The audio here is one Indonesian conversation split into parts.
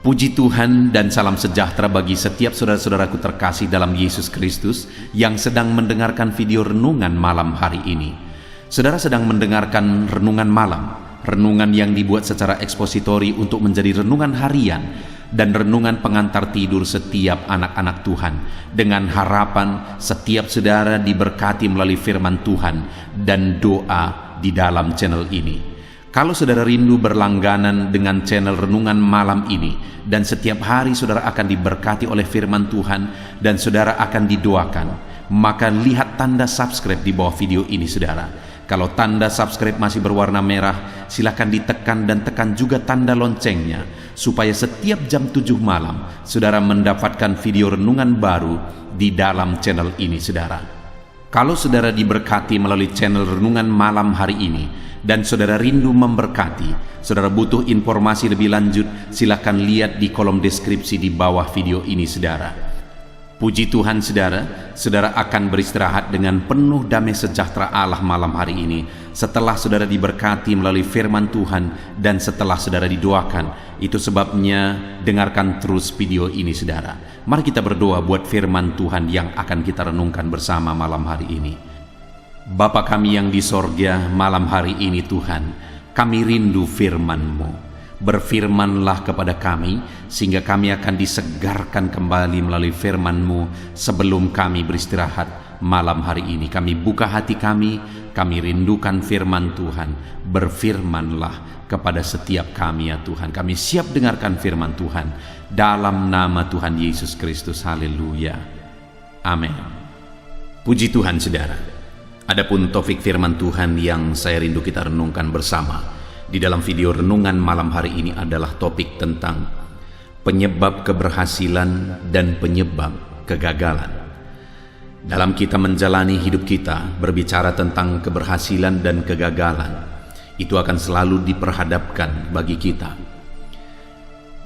Puji Tuhan dan salam sejahtera bagi setiap saudara-saudaraku terkasih dalam Yesus Kristus yang sedang mendengarkan video renungan malam hari ini. Saudara sedang mendengarkan renungan malam, renungan yang dibuat secara ekspositori untuk menjadi renungan harian dan renungan pengantar tidur setiap anak-anak Tuhan, dengan harapan setiap saudara diberkati melalui firman Tuhan dan doa di dalam channel ini. Kalau saudara rindu berlangganan dengan channel renungan malam ini dan setiap hari saudara akan diberkati oleh firman Tuhan dan saudara akan didoakan, maka lihat tanda subscribe di bawah video ini saudara. Kalau tanda subscribe masih berwarna merah, silakan ditekan dan tekan juga tanda loncengnya supaya setiap jam 7 malam saudara mendapatkan video renungan baru di dalam channel ini saudara. Kalau saudara diberkati melalui channel renungan malam hari ini dan saudara rindu memberkati, saudara butuh informasi lebih lanjut, silakan lihat di kolom deskripsi di bawah video ini saudara. Puji Tuhan saudara, saudara akan beristirahat dengan penuh damai sejahtera Allah malam hari ini setelah saudara diberkati melalui firman Tuhan dan setelah saudara didoakan. Itu sebabnya dengarkan terus video ini saudara. Mari kita berdoa buat firman Tuhan yang akan kita renungkan bersama malam hari ini. Bapa kami yang di sorga, malam hari ini Tuhan, kami rindu firman-Mu. Berfirmanlah kepada kami, sehingga kami akan disegarkan kembali melalui firman-Mu sebelum kami beristirahat malam hari ini. Kami buka hati kami rindukan firman Tuhan. Berfirmanlah kepada setiap kami ya Tuhan. Kami siap dengarkan firman Tuhan. Dalam nama Tuhan Yesus Kristus, haleluya. Amin. Puji Tuhan saudara. Adapun topik firman Tuhan yang saya rindu kita renungkan bersama di dalam video renungan malam hari ini adalah topik tentang penyebab keberhasilan dan penyebab kegagalan. Dalam kita menjalani hidup kita, berbicara tentang keberhasilan dan kegagalan, itu akan selalu diperhadapkan bagi kita.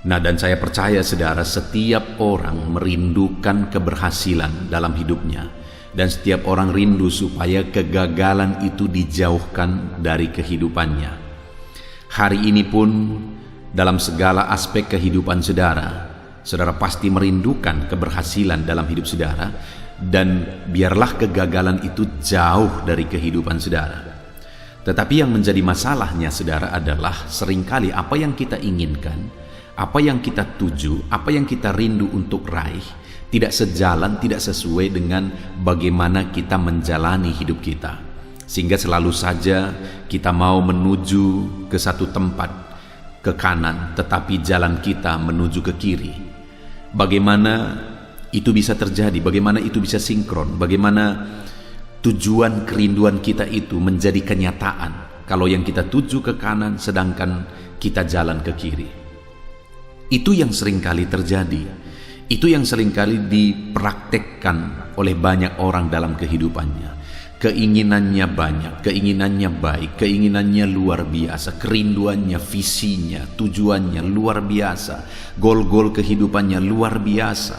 Nah, dan saya percaya saudara, setiap orang merindukan keberhasilan dalam hidupnya. Dan setiap orang rindu supaya kegagalan itu dijauhkan dari kehidupannya. Hari ini pun dalam segala aspek kehidupan saudara, saudara pasti merindukan keberhasilan dalam hidup saudara, dan biarlah kegagalan itu jauh dari kehidupan saudara. Tetapi yang menjadi masalahnya saudara adalah seringkali apa yang kita inginkan, apa yang kita tuju, apa yang kita rindu untuk raih, tidak sejalan, tidak sesuai dengan bagaimana kita menjalani hidup kita. Sehingga selalu saja kita mau menuju ke satu tempat, ke kanan, tetapi jalan kita menuju ke kiri. Bagaimana itu bisa terjadi? Bagaimana itu bisa sinkron? Bagaimana tujuan kerinduan kita itu menjadi kenyataan kalau yang kita tuju ke kanan sedangkan kita jalan ke kiri? Itu yang seringkali terjadi. Itu yang seringkali dipraktekkan oleh banyak orang dalam kehidupannya. Keinginannya banyak, keinginannya baik, keinginannya luar biasa, kerinduannya, visinya, tujuannya luar biasa, gol-gol kehidupannya luar biasa.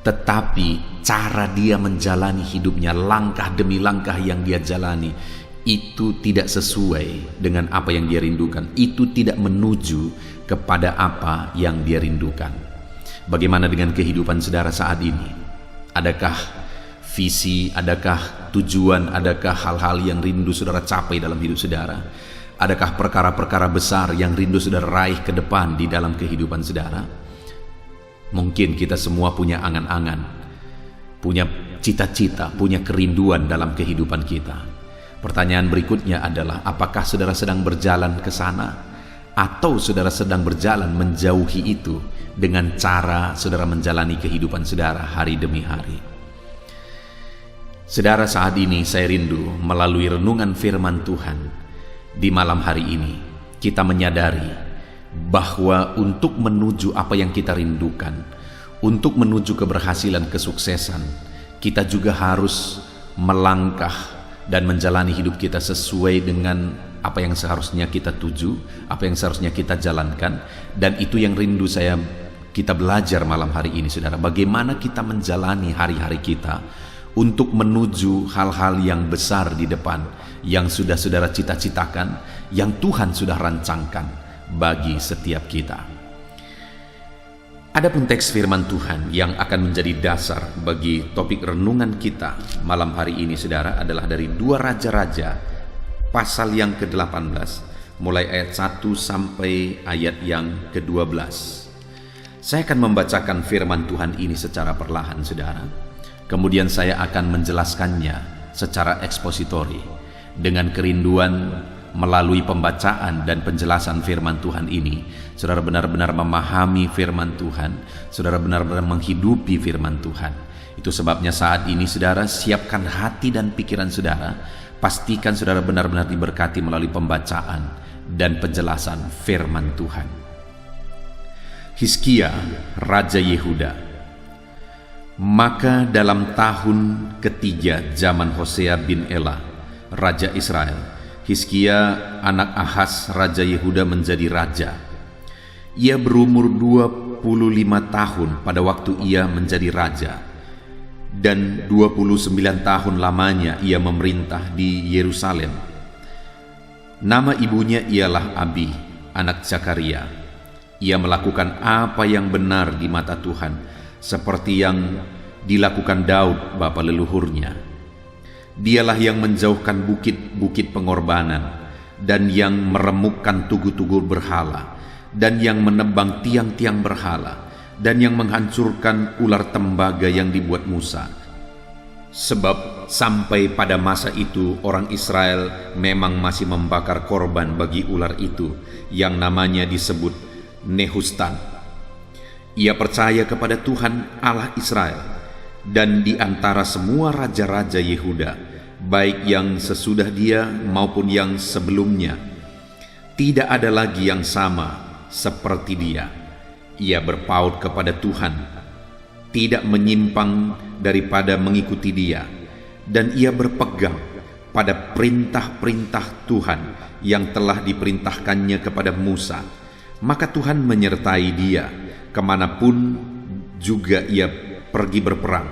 Tetapi cara dia menjalani hidupnya, langkah demi langkah yang dia jalani, itu tidak sesuai dengan apa yang dia rindukan. Itu tidak menuju kepada apa yang dia rindukan. Bagaimana dengan kehidupan saudara saat ini? Adakah visi, adakah tujuan, adakah hal-hal yang rindu saudara capai dalam hidup saudara? Adakah perkara-perkara besar yang rindu saudara raih ke depan di dalam kehidupan saudara? Mungkin kita semua punya angan-angan, punya cita-cita, punya kerinduan dalam kehidupan kita. Pertanyaan berikutnya adalah, apakah saudara sedang berjalan ke sana? Atau saudara sedang berjalan menjauhi itu dengan cara saudara menjalani kehidupan saudara hari demi hari? Saudara, saat ini saya rindu melalui renungan firman Tuhan di malam hari ini kita menyadari bahwa untuk menuju apa yang kita rindukan, untuk menuju keberhasilan, kesuksesan, kita juga harus melangkah dan menjalani hidup kita sesuai dengan apa yang seharusnya kita tuju, apa yang seharusnya kita jalankan. Dan itu yang rindu kita belajar malam hari ini saudara. Bagaimana kita menjalani hari-hari kita untuk menuju hal-hal yang besar di depan, yang sudah saudara cita-citakan, yang Tuhan sudah rancangkan bagi setiap kita. Adapun teks firman Tuhan yang akan menjadi dasar bagi topik renungan kita malam hari ini, saudara, adalah dari 2 Raja-Raja pasal yang ke-18, mulai ayat 1 sampai ayat yang ke-12. Saya akan membacakan firman Tuhan ini secara perlahan, saudara. Kemudian saya akan menjelaskannya secara ekspositori dengan kerinduan melalui pembacaan dan penjelasan firman Tuhan ini, saudara benar-benar memahami firman Tuhan, saudara benar-benar menghidupi firman Tuhan. Itu sebabnya saat ini, saudara, siapkan hati dan pikiran saudara, pastikan saudara benar-benar diberkati melalui pembacaan dan penjelasan firman Tuhan. Hizkia, Raja Yehuda. Maka dalam tahun ketiga zaman Hosea bin Ela, Raja Israel, Hizkia anak Ahaz Raja Yehuda menjadi raja. Ia berumur 25 tahun pada waktu ia menjadi raja, dan 29 tahun lamanya ia memerintah di Yerusalem. Nama ibunya ialah Abi, anak Zakaria. Ia melakukan apa yang benar di mata Tuhan, seperti yang dilakukan Daud bapa leluhurnya. Dialah yang menjauhkan bukit-bukit pengorbanan, dan yang meremukkan tugu-tugu berhala, dan yang menebang tiang-tiang berhala, dan yang menghancurkan ular tembaga yang dibuat Musa. Sebab sampai pada masa itu orang Israel memang masih membakar korban bagi ular itu, yang namanya disebut Nehustan. Ia percaya kepada Tuhan Allah Israel, dan di antara semua raja-raja Yehuda, baik yang sesudah dia maupun yang sebelumnya, tidak ada lagi yang sama seperti dia. Ia berpaut kepada Tuhan, tidak menyimpang daripada mengikuti dia, dan ia berpegang pada perintah-perintah Tuhan yang telah diperintahkannya kepada Musa. Maka Tuhan menyertai dia kemanapun juga ia pergi berperang.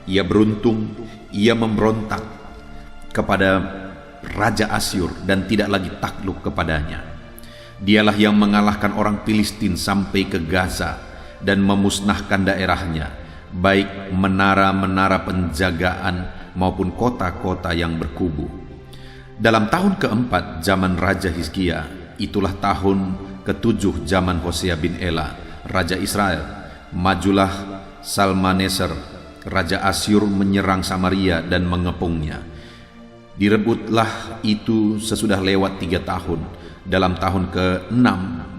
Ia beruntung, ia memberontak kepada Raja Asyur dan tidak lagi takluk kepadanya. Dialah yang mengalahkan orang Filistin sampai ke Gaza dan memusnahkan daerahnya, baik menara-menara penjagaan maupun kota-kota yang berkubu. Dalam tahun keempat zaman Raja Hizkia, itulah tahun ke-7 zaman Hosea bin Ela, Raja Israel, majulah Salmaneser, Raja Asyur menyerang Samaria dan mengepungnya. Direbutlah itu sesudah lewat 3 tahun. Dalam tahun ke-6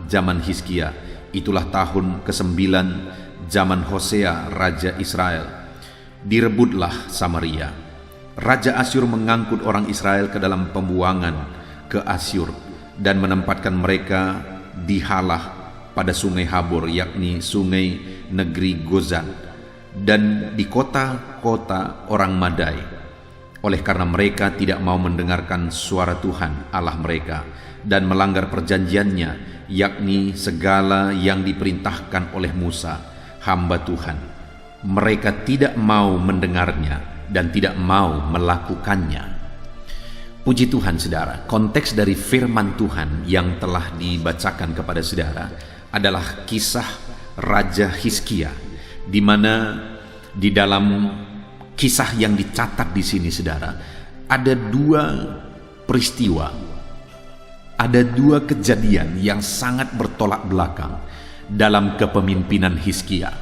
zaman Hizkia, itulah tahun ke-9 zaman Hosea Raja Israel, direbutlah Samaria. Raja Asyur mengangkut orang Israel ke dalam pembuangan ke Asyur dan menempatkan mereka di Halah pada sungai Habor, yakni sungai negeri Gozan, dan di kota-kota orang Madai, oleh karena mereka tidak mau mendengarkan suara Tuhan Allah mereka dan melanggar perjanjiannya, yakni segala yang diperintahkan oleh Musa hamba Tuhan. Mereka tidak mau mendengarnya dan tidak mau melakukannya. Puji Tuhan, saudara. Konteks dari firman Tuhan yang telah dibacakan kepada saudara adalah kisah Raja Hizkia, di mana di dalam kisah yang dicatat di sini, saudara, ada 2 peristiwa, ada 2 kejadian yang sangat bertolak belakang dalam kepemimpinan Hizkia.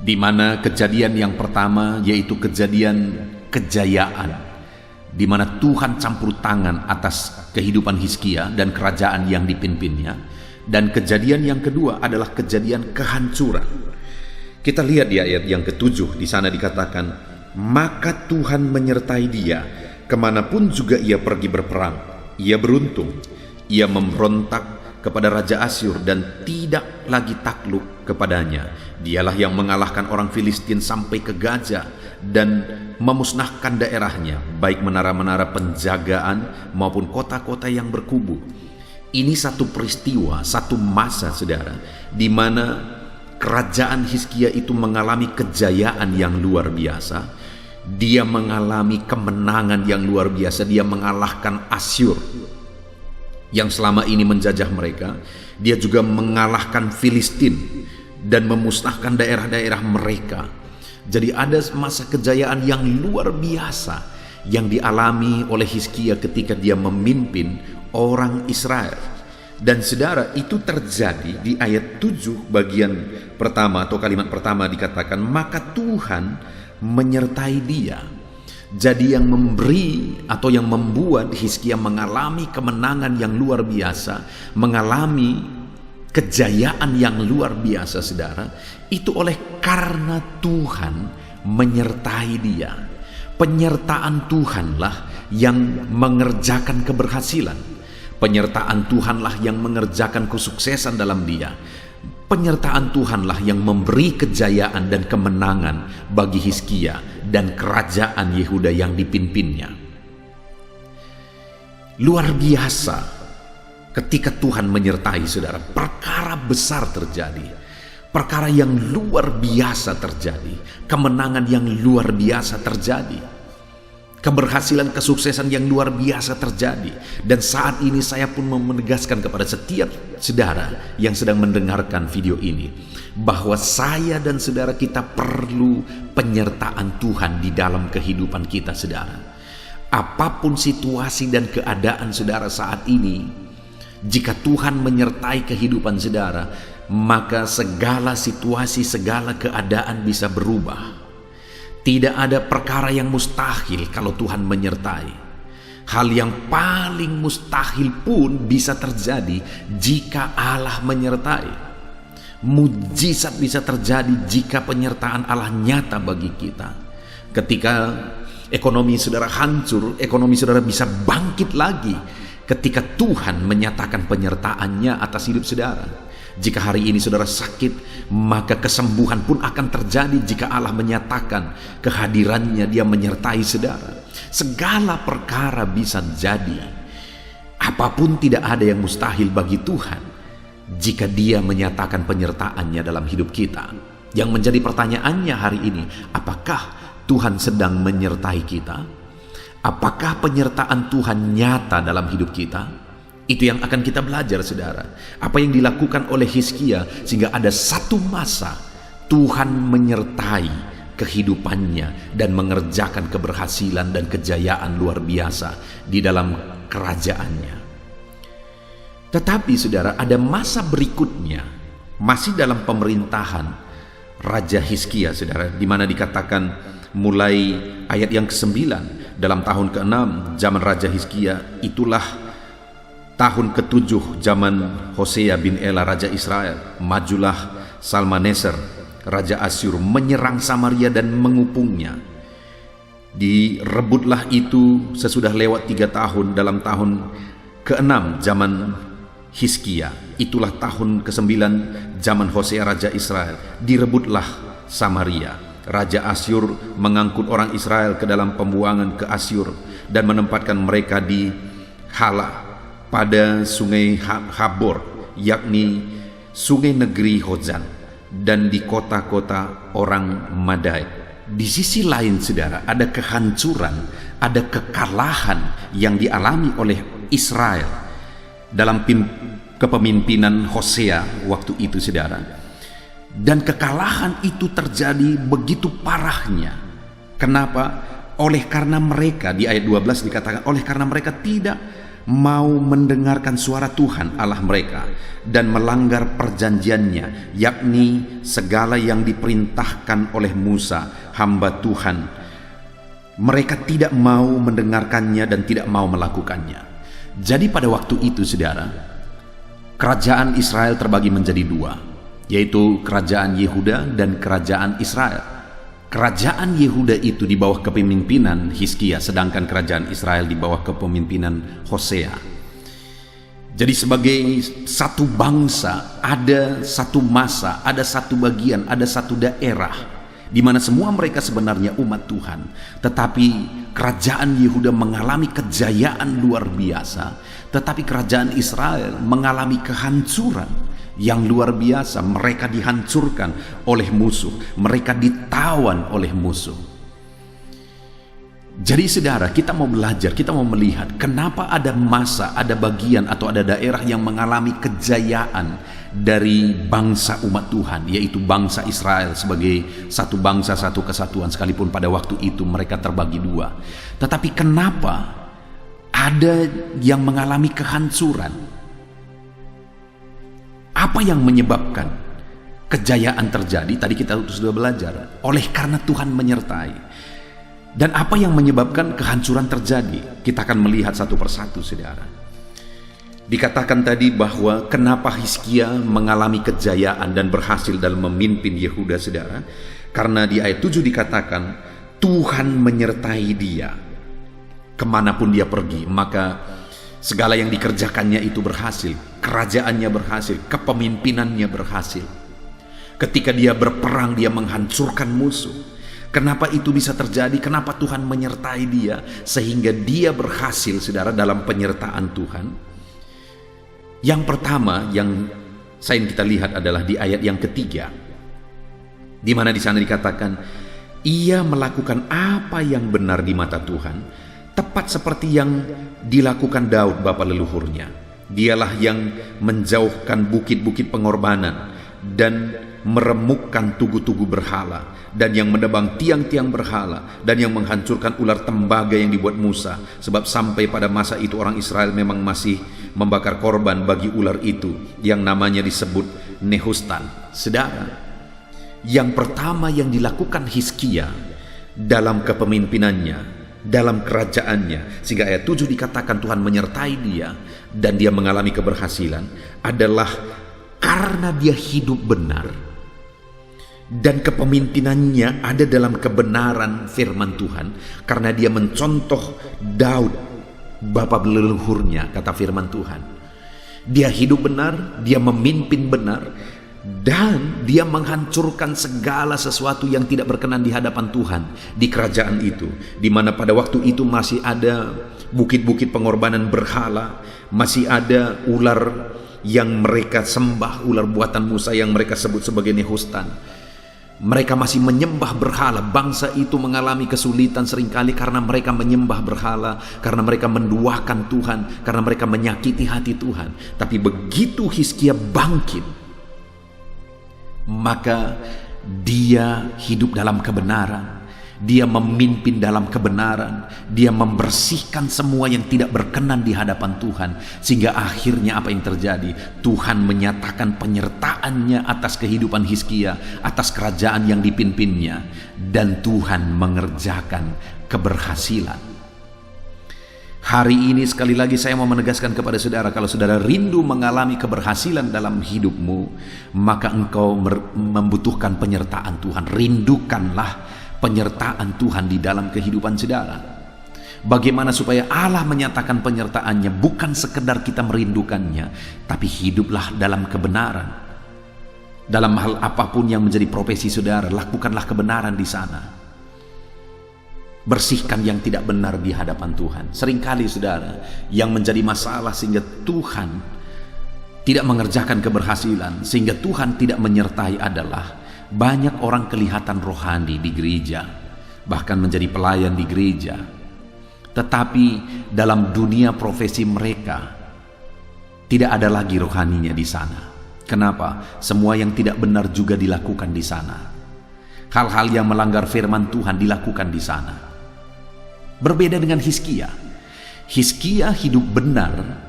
Di mana kejadian yang pertama yaitu kejadian kejayaan, di mana Tuhan campur tangan atas kehidupan Hizkia dan kerajaan yang dipimpinnya. Dan kejadian yang kedua adalah kejadian kehancuran. Kita lihat di ayat yang ke-7, di sana dikatakan, maka Tuhan menyertai dia kemanapun juga ia pergi berperang. Ia beruntung, ia memberontak kepada Raja Asyur dan tidak lagi takluk kepadanya. Dialah yang mengalahkan orang Filistin sampai ke Gaza dan memusnahkan daerahnya, baik menara-menara penjagaan maupun kota-kota yang berkubu. Ini satu peristiwa, satu masa, saudara, di mana kerajaan Hizkia itu mengalami kejayaan yang luar biasa. Dia mengalami kemenangan yang luar biasa. Dia mengalahkan Asyur yang selama ini menjajah mereka. Dia juga mengalahkan Filistin dan memusnahkan daerah-daerah mereka. Jadi ada masa kejayaan yang luar biasa yang dialami oleh Hizkia ketika dia memimpin orang Israel. Dan saudara, itu terjadi di ayat 7 bagian pertama atau kalimat pertama dikatakan, maka Tuhan menyertai dia. Jadi yang memberi atau yang membuat Hizkia mengalami kemenangan yang luar biasa, mengalami kejayaan yang luar biasa saudara, itu oleh karena Tuhan menyertai dia. Penyertaan Tuhanlah yang mengerjakan keberhasilan. Penyertaan Tuhanlah yang mengerjakan kesuksesan dalam dia. Penyertaan Tuhanlah yang memberi kejayaan dan kemenangan bagi Hizkia dan kerajaan Yehuda yang dipimpinnya. Luar biasa ketika Tuhan menyertai saudara, perkara besar terjadi. Perkara yang luar biasa terjadi. Kemenangan yang luar biasa terjadi. Keberhasilan, kesuksesan yang luar biasa terjadi. Dan saat ini saya pun menegaskan kepada setiap saudara yang sedang mendengarkan video ini, bahwa saya dan saudara kita perlu penyertaan Tuhan di dalam kehidupan kita saudara. Apapun situasi dan keadaan saudara saat ini, jika Tuhan menyertai kehidupan saudara, maka segala situasi, segala keadaan bisa berubah. Tidak ada perkara yang mustahil kalau Tuhan menyertai. Hal yang paling mustahil pun bisa terjadi jika Allah menyertai. Mujizat bisa terjadi jika penyertaan Allah nyata bagi kita. Ketika ekonomi saudara hancur, ekonomi saudara bisa bangkit lagi ketika Tuhan menyatakan penyertaannya atas hidup saudara. Jika hari ini saudara sakit, maka kesembuhan pun akan terjadi jika Allah menyatakan kehadirannya, dia menyertai saudara. Segala perkara bisa jadi. Apapun tidak ada yang mustahil bagi Tuhan jika dia menyatakan penyertaannya dalam hidup kita. Yang menjadi pertanyaannya hari ini, apakah Tuhan sedang menyertai kita? Apakah penyertaan Tuhan nyata dalam hidup kita? Itu yang akan kita belajar saudara. Apa yang dilakukan oleh Hizkia sehingga ada satu masa Tuhan menyertai kehidupannya dan mengerjakan keberhasilan dan kejayaan luar biasa di dalam kerajaannya. Tetapi saudara, ada masa berikutnya masih dalam pemerintahan Raja Hizkia saudara, di mana dikatakan mulai ayat yang ke-9, dalam tahun ke-6 zaman Raja Hizkia, itulah tahun ke-7 zaman Hosea bin Ela Raja Israel, majulah Salmaneser Raja Asyur menyerang Samaria dan mengupungnya. Direbutlah itu sesudah lewat 3 tahun dalam tahun ke-6 zaman Hizkia. Itulah tahun ke-9 zaman Hosea Raja Israel. Direbutlah Samaria. Raja Asyur mengangkut orang Israel ke dalam pembuangan ke Asyur dan menempatkan mereka di Hala pada sungai Habor, yakni sungai negeri Hozan, dan di kota-kota orang Madai. Di sisi lain saudara, ada kehancuran, ada kekalahan yang dialami oleh Israel dalam kepemimpinan Hosea waktu itu saudara. Dan kekalahan itu terjadi begitu parahnya. Kenapa? Oleh karena mereka, di ayat 12 dikatakan, oleh karena mereka tidak mau mendengarkan suara Tuhan Allah mereka dan melanggar perjanjiannya, yakni segala yang diperintahkan oleh Musa hamba Tuhan. Mereka tidak mau mendengarkannya dan tidak mau melakukannya. Jadi pada waktu itu saudara, kerajaan Israel terbagi menjadi 2, yaitu kerajaan Yehuda dan kerajaan Israel. Kerajaan Yehuda itu di bawah kepemimpinan Hizkia, sedangkan kerajaan Israel di bawah kepemimpinan Hosea. Jadi sebagai satu bangsa, ada satu masa, ada satu bagian, ada satu daerah di mana semua mereka sebenarnya umat Tuhan. Tetapi kerajaan Yehuda mengalami kejayaan luar biasa, tetapi kerajaan Israel mengalami kehancuran yang luar biasa. Mereka dihancurkan oleh musuh, mereka ditawan oleh musuh. Jadi saudara, kita mau belajar, kita mau melihat kenapa ada masa, ada bagian atau ada daerah yang mengalami kejayaan dari bangsa umat Tuhan, yaitu bangsa Israel sebagai satu bangsa, satu kesatuan, sekalipun pada waktu itu mereka terbagi dua. Tetapi kenapa ada yang mengalami kehancuran? Apa yang menyebabkan kejayaan terjadi? Tadi kita sudah belajar, oleh karena Tuhan menyertai. Dan apa yang menyebabkan kehancuran terjadi? Kita akan melihat satu persatu, saudara. Dikatakan tadi bahwa kenapa Hizkia mengalami kejayaan dan berhasil dalam memimpin Yehuda, saudara. Karena di ayat 7 dikatakan, Tuhan menyertai dia. Kemanapun dia pergi, maka segala yang dikerjakannya itu berhasil. Kerajaannya berhasil, kepemimpinannya berhasil. Ketika dia berperang, dia menghancurkan musuh. Kenapa itu bisa terjadi? Kenapa Tuhan menyertai dia sehingga dia berhasil, saudara, dalam penyertaan Tuhan? Yang pertama yang kita lihat adalah di ayat yang ketiga, di mana di sana dikatakan, ia melakukan apa yang benar di mata Tuhan, tepat seperti yang dilakukan Daud bapa leluhurnya. Dialah yang menjauhkan bukit-bukit pengorbanan dan meremukkan tugu-tugu berhala, dan yang menebang tiang-tiang berhala, dan yang menghancurkan ular tembaga yang dibuat Musa. Sebab sampai pada masa itu orang Israel memang masih membakar korban bagi ular itu, yang namanya disebut Nehustan. Saudara, yang pertama yang dilakukan Hizkia dalam kepemimpinannya, dalam kerajaannya, sehingga ayat 7 dikatakan Tuhan menyertai dia dan dia mengalami keberhasilan, adalah karena dia hidup benar dan kepemimpinannya ada dalam kebenaran firman Tuhan, karena dia mencontoh Daud bapa leluhurnya, kata firman Tuhan. Dia hidup benar, dia memimpin benar, dan dia menghancurkan segala sesuatu yang tidak berkenan di hadapan Tuhan di kerajaan itu, di mana pada waktu itu masih ada bukit-bukit pengorbanan berhala, masih ada ular yang mereka sembah, ular buatan Musa yang mereka sebut sebagai Nehustan. Mereka masih menyembah berhala. Bangsa itu mengalami kesulitan seringkali karena mereka menyembah berhala, karena mereka menduakan Tuhan, karena mereka menyakiti hati Tuhan. Tapi begitu Hizkia bangkit, maka dia hidup dalam kebenaran, dia memimpin dalam kebenaran, dia membersihkan semua yang tidak berkenan di hadapan Tuhan, sehingga akhirnya apa yang terjadi? Tuhan menyatakan penyertaannya atas kehidupan Hizkia, atas kerajaan yang dipimpinnya, dan Tuhan mengerjakan keberhasilan. Hari ini sekali lagi saya mau menegaskan kepada saudara, kalau saudara rindu mengalami keberhasilan dalam hidupmu, maka engkau membutuhkan penyertaan Tuhan. Rindukanlah penyertaan Tuhan di dalam kehidupan saudara. Bagaimana supaya Allah menyatakan penyertaannya? Bukan sekedar kita merindukannya, tapi hiduplah dalam kebenaran. Dalam hal apapun yang menjadi profesi saudara, lakukanlah kebenaran di sana. Bersihkan yang tidak benar di hadapan Tuhan. Seringkali saudara, yang menjadi masalah sehingga Tuhan tidak mengerjakan keberhasilan, sehingga Tuhan tidak menyertai adalah banyak orang kelihatan rohani di gereja, bahkan menjadi pelayan di gereja, tetapi dalam dunia profesi mereka tidak ada lagi rohaninya di sana. Kenapa? Semua yang tidak benar juga dilakukan di sana. Hal-hal yang melanggar firman Tuhan dilakukan di sana. Berbeda dengan Hizkia. Hizkia hidup benar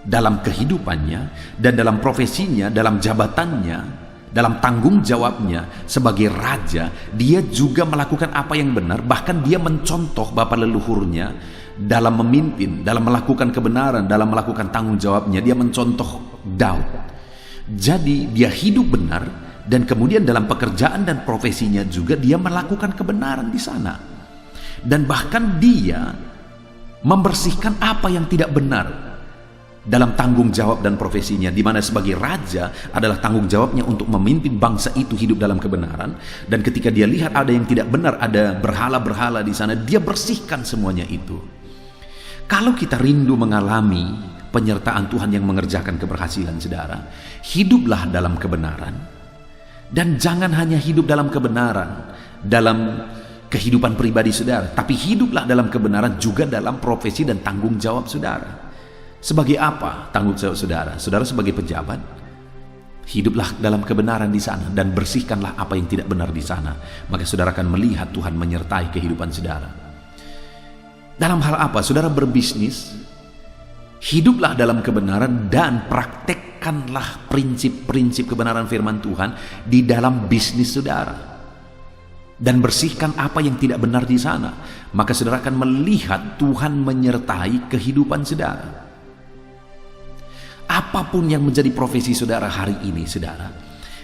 dalam kehidupannya dan dalam profesinya, dalam jabatannya, dalam tanggung jawabnya sebagai raja. Dia juga melakukan apa yang benar, bahkan dia mencontoh bapa leluhurnya dalam memimpin, dalam melakukan kebenaran, dalam melakukan tanggung jawabnya. Dia mencontoh Daud. Jadi dia hidup benar, dan kemudian dalam pekerjaan dan profesinya juga dia melakukan kebenaran di sana, dan bahkan dia membersihkan apa yang tidak benar dalam tanggung jawab dan profesinya, di mana sebagai raja adalah tanggung jawabnya untuk memimpin bangsa itu hidup dalam kebenaran. Dan ketika dia lihat ada yang tidak benar, ada berhala-berhala di sana, dia bersihkan semuanya itu. Kalau kita rindu mengalami penyertaan Tuhan yang mengerjakan keberhasilan, saudara, hiduplah dalam kebenaran. Dan jangan hanya hidup dalam kebenaran, dalam kehidupan pribadi saudara, tapi hiduplah dalam kebenaran juga dalam profesi dan tanggung jawab saudara. Sebagai apa tanggung jawab saudara? Saudara sebagai pejabat, hiduplah dalam kebenaran di sana dan bersihkanlah apa yang tidak benar di sana. Maka saudara akan melihat Tuhan menyertai kehidupan saudara. Dalam hal apa? Saudara berbisnis, hiduplah dalam kebenaran dan praktekkanlah prinsip-prinsip kebenaran firman Tuhan di dalam bisnis saudara. Dan bersihkan apa yang tidak benar di sana. Maka saudara akan melihat Tuhan menyertai kehidupan saudara. Apapun yang menjadi profesi saudara hari ini, saudara,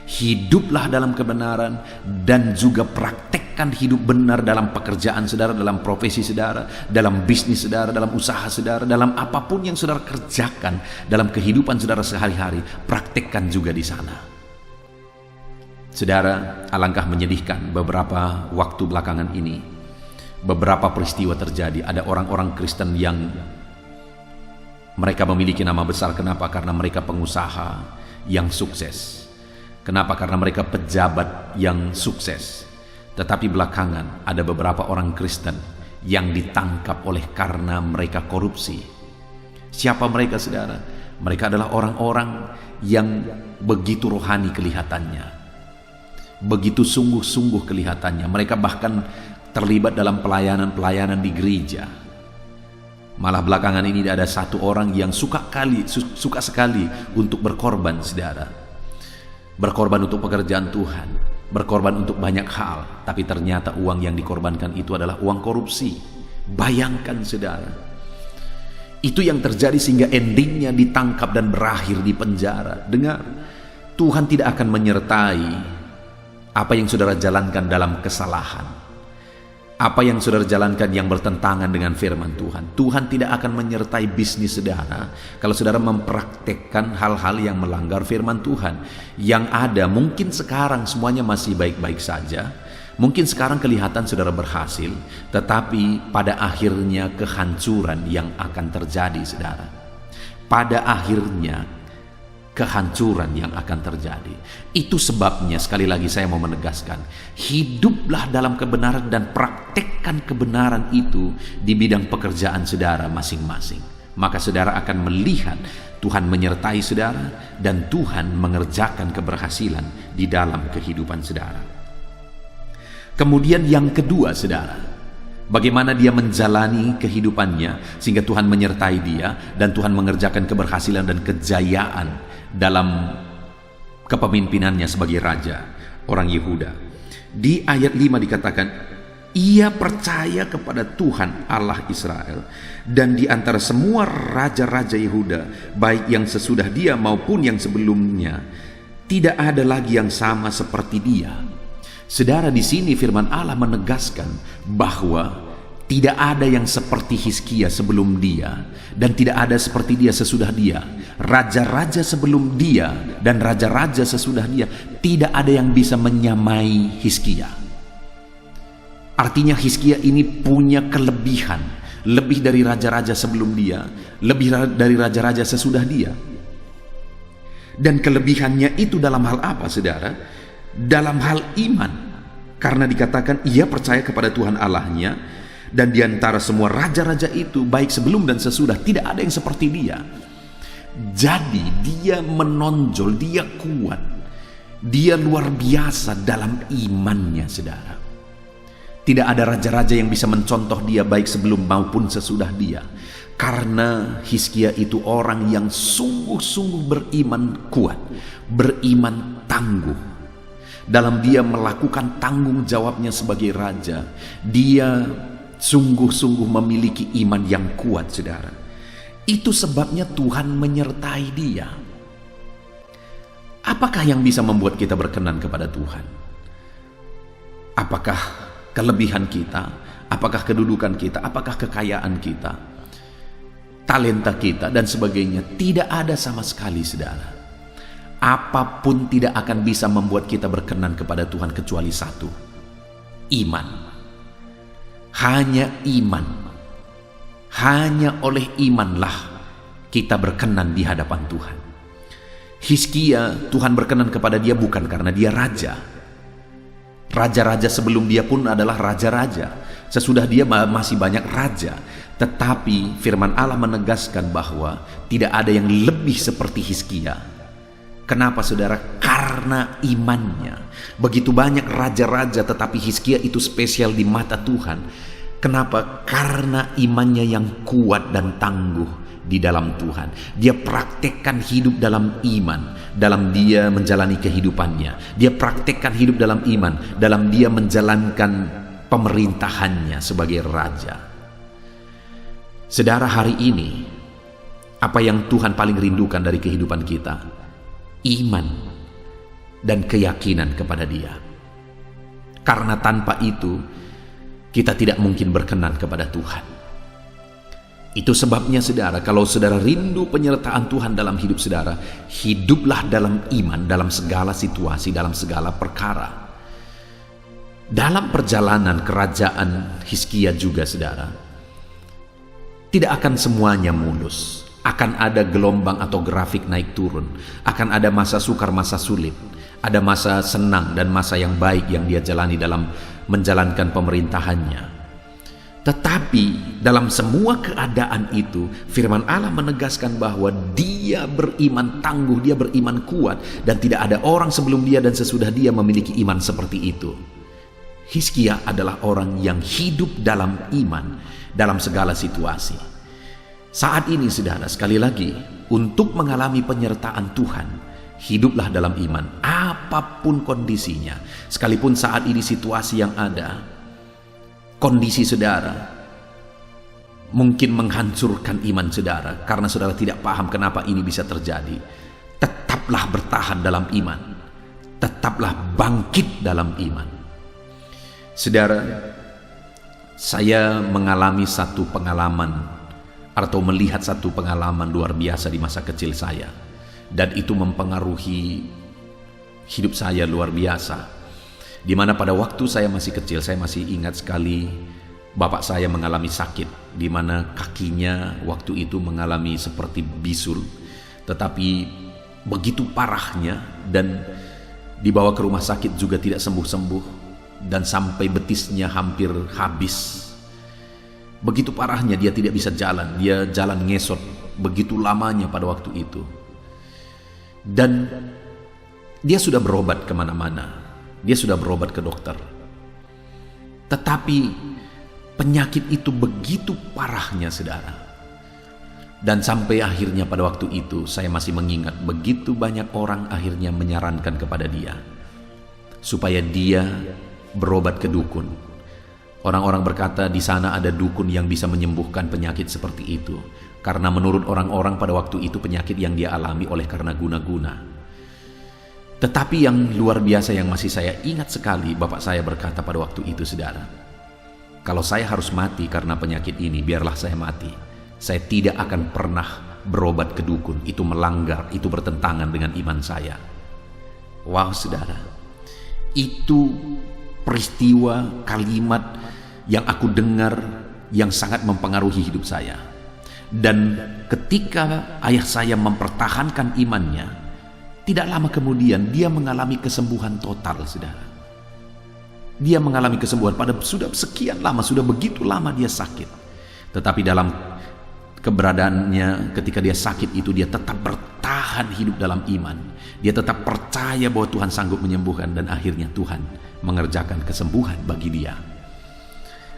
hiduplah dalam kebenaran dan juga praktekkan hidup benar dalam pekerjaan saudara, dalam profesi saudara, dalam bisnis saudara, dalam usaha saudara, dalam apapun yang saudara kerjakan dalam kehidupan saudara sehari-hari, praktekkan juga di sana. Saudara, alangkah menyedihkan beberapa waktu belakangan ini, beberapa peristiwa terjadi. Ada orang-orang Kristen yang mereka memiliki nama besar. Kenapa? Karena mereka pengusaha yang sukses. Kenapa? Karena mereka pejabat yang sukses. Tetapi belakangan ada beberapa orang Kristen yang ditangkap oleh karena mereka korupsi. Siapa mereka, saudara? Mereka adalah orang-orang yang begitu rohani kelihatannya, begitu sungguh-sungguh kelihatannya. Mereka bahkan terlibat dalam pelayanan-pelayanan di gereja. Malah belakangan ini ada satu orang yang suka sekali untuk berkorban, saudara. Berkorban untuk pekerjaan Tuhan, berkorban untuk banyak hal, tapi ternyata uang yang dikorbankan itu adalah uang korupsi. Bayangkan, saudara. Itu yang terjadi sehingga endingnya ditangkap dan berakhir di penjara. Dengar, Tuhan tidak akan menyertai apa yang saudara jalankan dalam kesalahan, apa yang saudara jalankan yang bertentangan dengan firman Tuhan. Tuhan tidak akan menyertai bisnis saudara kalau saudara mempraktekkan hal-hal yang melanggar firman Tuhan. Yang ada mungkin sekarang semuanya masih baik-baik saja, mungkin sekarang kelihatan saudara berhasil, tetapi pada akhirnya kehancuran yang akan terjadi, saudara. Pada akhirnya kehancuran yang akan terjadi. Itu sebabnya sekali lagi saya mau menegaskan, hiduplah dalam kebenaran dan praktekkan kebenaran itu di bidang pekerjaan saudara masing-masing. Maka saudara akan melihat Tuhan menyertai saudara dan Tuhan mengerjakan keberhasilan di dalam kehidupan saudara. Kemudian yang kedua, saudara, bagaimana dia menjalani kehidupannya sehingga Tuhan menyertai dia dan Tuhan mengerjakan keberhasilan dan kejayaan dalam kepemimpinannya sebagai raja orang Yehuda. Di ayat 5 dikatakan, ia percaya kepada Tuhan Allah Israel, dan di antara semua raja-raja Yehuda, baik yang sesudah dia maupun yang sebelumnya, tidak ada lagi yang sama seperti dia. Saudara, di sini firman Allah menegaskan bahwa tidak ada yang seperti Hizkia sebelum dia, dan tidak ada seperti dia sesudah dia. Raja-raja sebelum dia dan raja-raja sesudah dia, tidak ada yang bisa menyamai Hizkia. Artinya Hizkia ini punya kelebihan, lebih dari raja-raja sebelum dia, lebih dari raja-raja sesudah dia. Dan kelebihannya itu dalam hal apa, saudara? Dalam hal iman. Karena dikatakan ia percaya kepada Tuhan Allahnya, dan di antara semua raja-raja itu, baik sebelum dan sesudah, tidak ada yang seperti dia. Jadi dia menonjol, dia kuat, dia luar biasa dalam imannya, saudara. Tidak ada raja-raja yang bisa mencontoh dia baik sebelum maupun sesudah dia. Karena Hizkia itu orang yang sungguh-sungguh beriman kuat, beriman tangguh. Dalam dia melakukan tanggung jawabnya sebagai raja, dia sungguh-sungguh memiliki iman yang kuat, saudara. Itu sebabnya Tuhan menyertai dia. Apakah yang bisa membuat kita berkenan kepada Tuhan? Apakah kelebihan kita? Apakah kedudukan kita? Apakah kekayaan kita? Talenta kita dan sebagainya? Tidak ada sama sekali, saudara. Apapun tidak akan bisa membuat kita berkenan kepada Tuhan kecuali satu: iman. Hanya iman. Hanya oleh imanlah kita berkenan di hadapan Tuhan. Hizkia, Tuhan berkenan kepada dia bukan karena dia raja. Raja-raja sebelum dia pun adalah raja-raja. Sesudah dia masih banyak raja. Tetapi firman Allah menegaskan bahwa tidak ada yang lebih seperti Hizkia. Kenapa saudara? Karena imannya. Begitu banyak raja-raja, tetapi Hizkia itu spesial di mata Tuhan. Kenapa? Karena imannya yang kuat dan tangguh di dalam Tuhan. Dia praktekkan hidup dalam iman, dalam dia menjalani kehidupannya. Dia praktekkan hidup dalam iman, dalam dia menjalankan pemerintahannya sebagai raja. Saudara, hari ini apa yang Tuhan paling rindukan dari kehidupan kita? Iman dan keyakinan kepada Dia. Karena tanpa itu kita tidak mungkin berkenan kepada Tuhan. Itu sebabnya saudara, kalau saudara rindu penyertaan Tuhan dalam hidup saudara, hiduplah dalam iman, dalam segala situasi, dalam segala perkara. Dalam perjalanan kerajaan Hizkia juga saudara, tidak akan semuanya mulus. Akan ada gelombang atau grafik naik turun. Akan ada masa sukar, masa sulit. Ada masa senang dan masa yang baik yang dia jalani dalam menjalankan pemerintahannya. Tetapi dalam semua keadaan itu, firman Allah menegaskan bahwa dia beriman tangguh, dia beriman kuat, dan tidak ada orang sebelum dia dan sesudah dia memiliki iman seperti itu. Hizkia adalah orang yang hidup dalam iman dalam segala situasi. Saat ini saudara, sekali lagi, untuk mengalami penyertaan Tuhan, hiduplah dalam iman apapun kondisinya. Sekalipun saat ini situasi yang ada, kondisi saudara mungkin menghancurkan iman saudara karena saudara tidak paham kenapa ini bisa terjadi. Tetaplah bertahan dalam iman. Tetaplah bangkit dalam iman. Saudara, saya mengalami satu pengalaman atau melihat satu pengalaman luar biasa di masa kecil saya, dan itu mempengaruhi hidup saya luar biasa. Di mana pada waktu saya masih kecil, saya masih ingat sekali bapak saya mengalami sakit, di mana kakinya waktu itu mengalami seperti bisul, tetapi begitu parahnya, dan dibawa ke rumah sakit juga tidak sembuh-sembuh, dan sampai betisnya hampir habis. Begitu parahnya, dia tidak bisa jalan, dia jalan ngesot begitu lamanya pada waktu itu. Dan dia sudah berobat kemana-mana. Dia sudah berobat ke dokter. Tetapi penyakit itu begitu parahnya saudara. Dan sampai akhirnya pada waktu itu saya masih mengingat begitu banyak orang akhirnya menyarankan kepada dia supaya dia berobat ke dukun. Orang-orang berkata di sana ada dukun yang bisa menyembuhkan penyakit seperti itu. Karena menurut orang-orang pada waktu itu penyakit yang dia alami oleh karena guna-guna. Tetapi yang luar biasa yang masih saya ingat sekali, bapak saya berkata pada waktu itu saudara, kalau saya harus mati karena penyakit ini, biarlah saya mati. Saya tidak akan pernah berobat ke dukun. Itu melanggar, itu bertentangan dengan iman saya. Wow saudara, itu peristiwa kalimat yang aku dengar yang sangat mempengaruhi hidup saya. Dan ketika ayah saya mempertahankan imannya, tidak lama kemudian dia mengalami kesembuhan total saudara. Dia mengalami kesembuhan pada sudah sekian lama, sudah begitu lama dia sakit. Tetapi dalam keberadaannya ketika dia sakit itu, dia tetap bertahan hidup dalam iman. Dia tetap percaya bahwa Tuhan sanggup menyembuhkan, dan akhirnya Tuhan mengerjakan kesembuhan bagi dia.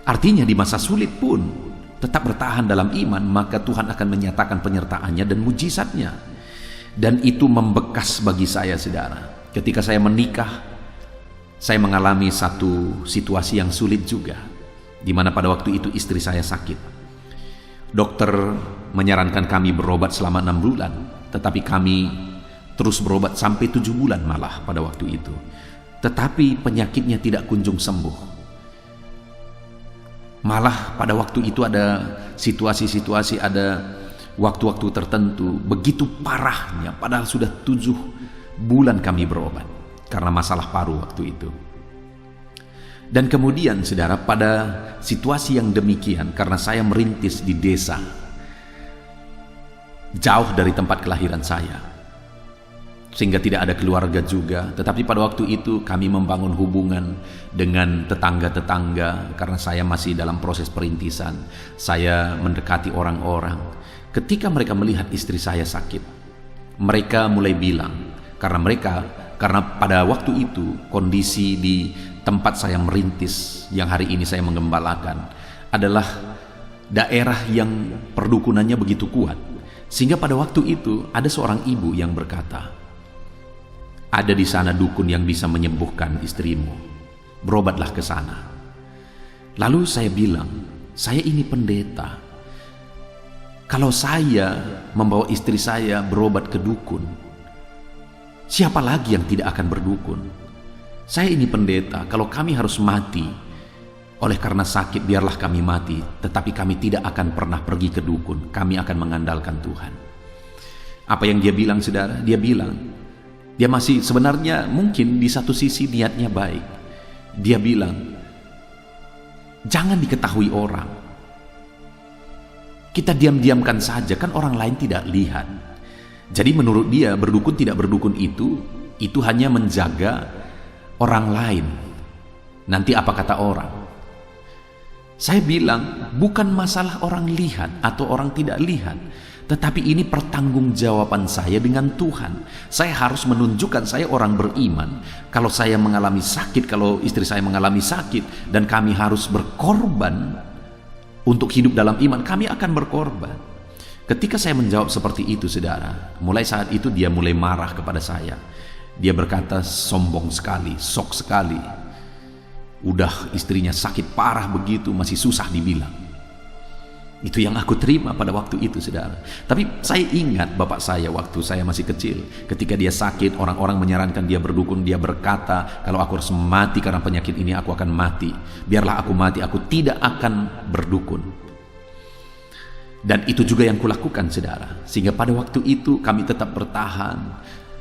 Artinya di masa sulit pun tetap bertahan dalam iman, maka Tuhan akan menyatakan penyertaannya dan mujizatnya. Dan itu membekas bagi saya saudara. Ketika saya menikah, saya mengalami satu situasi yang sulit juga, di mana pada waktu itu istri saya sakit. Dokter menyarankan kami berobat selama 6 bulan, tetapi kami terus berobat sampai 7 bulan malah pada waktu itu. Tetapi penyakitnya tidak kunjung sembuh. Malah pada waktu itu ada situasi-situasi, ada waktu-waktu tertentu begitu parahnya, padahal sudah 7 bulan kami berobat karena masalah paru waktu itu. Dan kemudian saudara, pada situasi yang demikian, karena saya merintis di desa jauh dari tempat kelahiran saya, sehingga tidak ada keluarga juga. Tetapi pada waktu itu kami membangun hubungan dengan tetangga-tetangga karena saya masih dalam proses perintisan. Saya mendekati orang-orang. Ketika mereka melihat istri saya sakit, mereka mulai bilang, karena pada waktu itu kondisi di tempat saya merintis yang hari ini saya menggembalakan adalah daerah yang perdukunannya begitu kuat, sehingga pada waktu itu ada seorang ibu yang berkata, ada di sana dukun yang bisa menyembuhkan istrimu, berobatlah ke sana. Lalu saya bilang, saya ini pendeta, kalau saya membawa istri saya berobat ke dukun, siapa lagi yang tidak akan berdukun? Saya ini pendeta, kalau kami harus mati oleh karena sakit, biarlah kami mati, tetapi kami tidak akan pernah pergi ke dukun, kami akan mengandalkan Tuhan. Apa yang dia bilang, saudara? Dia bilang, dia masih sebenarnya mungkin di satu sisi niatnya baik. Dia bilang, jangan diketahui orang. Kita diam-diamkan saja, kan orang lain tidak lihat. Jadi menurut dia, berdukun tidak berdukun itu hanya menjaga orang lain. Nanti apa kata orang? Saya bilang, bukan masalah orang lihat atau orang tidak lihat, tetapi ini pertanggungjawaban saya dengan Tuhan. Saya harus menunjukkan saya orang beriman. Kalau saya mengalami sakit, kalau istri saya mengalami sakit, dan kami harus berkorban untuk hidup dalam iman, kami akan berkorban. Ketika saya menjawab seperti itu, saudara, mulai saat itu dia mulai marah kepada saya. Dia berkata, sombong sekali, sok sekali. Udah istrinya sakit parah begitu, masih susah dibilang. Itu yang aku terima pada waktu itu, saudara. Tapi saya ingat bapak saya waktu saya masih kecil. Ketika dia sakit, orang-orang menyarankan dia berdukun. Dia berkata, kalau aku harus mati karena penyakit ini, aku akan mati. Biarlah aku mati, aku tidak akan berdukun. Dan itu juga yang kulakukan, saudara. Sehingga pada waktu itu kami tetap bertahan.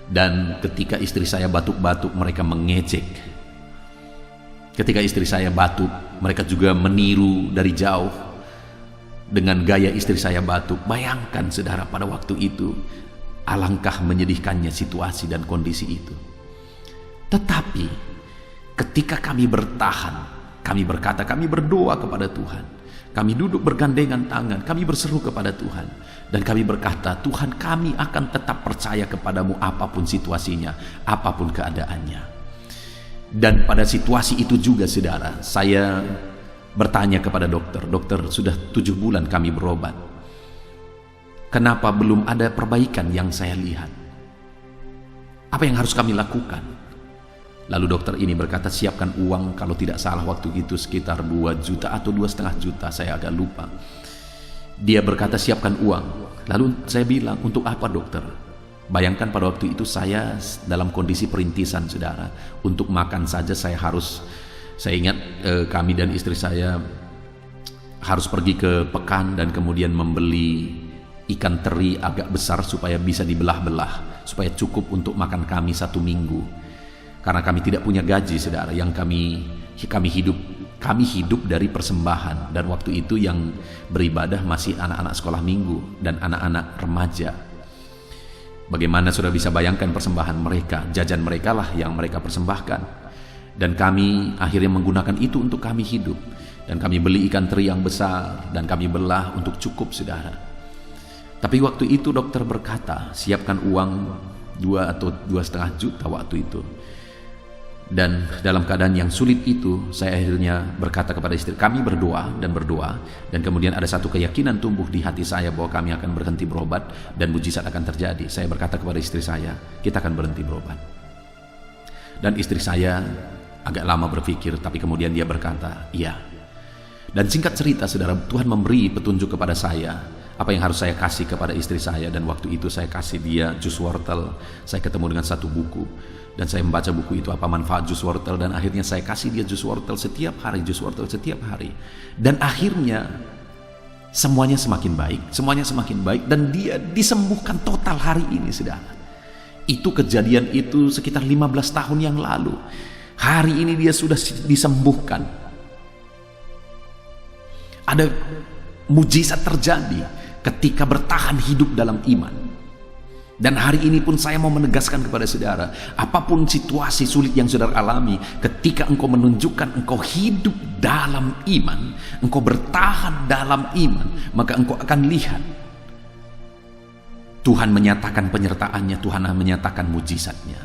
Dan ketika istri saya batuk-batuk, mereka mengejek. Ketika istri saya batuk, mereka juga meniru dari jauh dengan gaya istri saya batuk. Bayangkan, saudara, pada waktu itu alangkah menyedihkannya situasi dan kondisi itu. Tetapi ketika kami bertahan, kami berkata, kami berdoa kepada Tuhan, kami duduk bergandengan tangan, kami berseru kepada Tuhan, dan kami berkata, Tuhan, kami akan tetap percaya kepadamu apapun situasinya, apapun keadaannya. Dan pada situasi itu juga, saudara, saya bertanya kepada dokter, dokter, sudah 7 bulan kami berobat, kenapa belum ada perbaikan yang saya lihat? Apa yang harus kami lakukan? Lalu dokter ini berkata, siapkan uang, kalau tidak salah waktu itu sekitar 2 juta atau 2,5 juta, saya agak lupa. Dia berkata, siapkan uang. Lalu saya bilang, untuk apa, dokter? Bayangkan pada waktu itu saya dalam kondisi perintisan, saudara. Untuk makan saja saya ingat kami dan istri saya harus pergi ke pekan dan kemudian membeli ikan teri agak besar supaya bisa dibelah-belah, supaya cukup untuk makan kami 1 minggu. Karena kami tidak punya gaji, saudara, yang kami hidup dari persembahan, dan waktu itu yang beribadah masih anak-anak sekolah minggu dan anak-anak remaja. Bagaimana sudah bisa bayangkan persembahan mereka, jajan mereka lah yang mereka persembahkan. Dan kami akhirnya menggunakan itu untuk kami hidup. Dan kami beli ikan teri yang besar dan kami belah untuk cukup, saudara. Tapi waktu itu dokter berkata, siapkan uang 2 atau 2,5 juta waktu itu. Dan dalam keadaan yang sulit itu, saya akhirnya berkata kepada istri, kami berdoa, dan kemudian ada satu keyakinan tumbuh di hati saya bahwa kami akan berhenti berobat dan mujizat akan terjadi. Saya berkata kepada istri saya, kita akan berhenti berobat. Dan istri saya agak lama berpikir, tapi kemudian dia berkata, iya. Dan singkat cerita, saudara, Tuhan memberi petunjuk kepada saya apa yang harus saya kasih kepada istri saya. Dan waktu itu saya kasih dia jus wortel. Saya ketemu dengan satu buku dan saya membaca buku itu, apa manfaat jus wortel, dan akhirnya saya kasih dia jus wortel setiap hari, dan akhirnya semuanya semakin baik, dan dia disembuhkan total hari ini, saudara. Itu kejadian itu sekitar 15 tahun yang lalu. Hari ini dia sudah disembuhkan. Ada mujizat terjadi ketika bertahan hidup dalam iman. Dan hari ini pun saya mau menegaskan kepada saudara, apapun situasi sulit yang saudara alami, ketika engkau menunjukkan engkau hidup dalam iman, engkau bertahan dalam iman, maka engkau akan lihat Tuhan menyatakan penyertaannya, Tuhan menyatakan mujizatnya.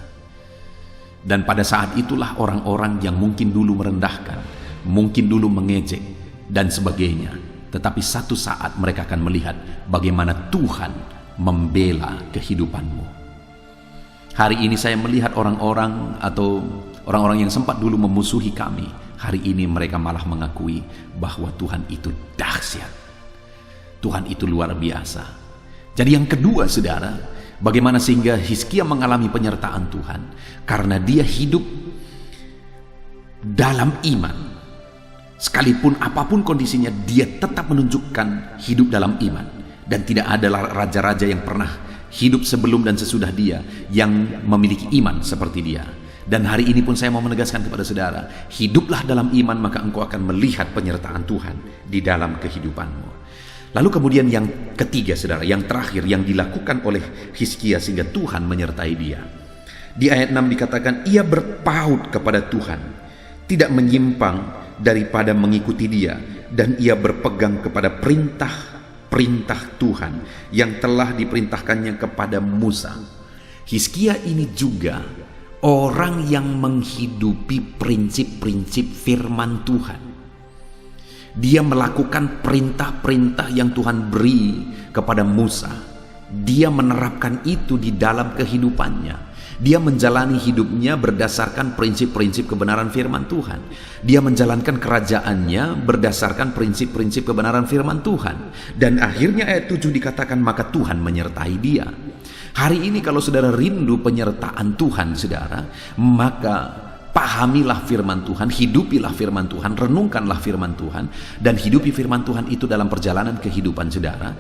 Dan pada saat itulah orang-orang yang mungkin dulu merendahkan, mungkin dulu mengejek dan sebagainya, tetapi satu saat mereka akan melihat bagaimana Tuhan membela kehidupanmu. Hari ini saya melihat orang-orang atau orang-orang yang sempat dulu memusuhi kami, hari ini mereka malah mengakui bahwa Tuhan itu dahsyat, Tuhan itu luar biasa. Jadi yang kedua saudara, bagaimana sehingga Hizkia mengalami penyertaan Tuhan? Karena dia hidup dalam iman. Sekalipun apapun kondisinya, dia tetap menunjukkan hidup dalam iman. Dan tidak ada raja-raja yang pernah hidup sebelum dan sesudah dia yang memiliki iman seperti dia. Dan hari ini pun saya mau menegaskan kepada saudara, hiduplah dalam iman, maka engkau akan melihat penyertaan Tuhan di dalam kehidupanmu. Lalu kemudian yang ketiga saudara, yang terakhir yang dilakukan oleh Hizkia sehingga Tuhan menyertai dia. Di ayat 6 dikatakan, ia berpaut kepada Tuhan, tidak menyimpang daripada mengikuti dia, dan ia berpegang kepada perintah Tuhan yang telah diperintahkannya kepada Musa. Hizkia ini juga orang yang menghidupi prinsip-prinsip firman Tuhan. Dia melakukan perintah-perintah yang Tuhan beri kepada Musa. Dia menerapkan itu di dalam kehidupannya. Dia menjalani hidupnya berdasarkan prinsip-prinsip kebenaran firman Tuhan. Dia menjalankan kerajaannya berdasarkan prinsip-prinsip kebenaran firman Tuhan. Dan akhirnya ayat 7 dikatakan maka Tuhan menyertai dia. Hari ini kalau saudara rindu penyertaan Tuhan saudara, maka pahamilah firman Tuhan, hidupilah firman Tuhan, renungkanlah firman Tuhan, dan hidupi firman Tuhan itu dalam perjalanan kehidupan saudara.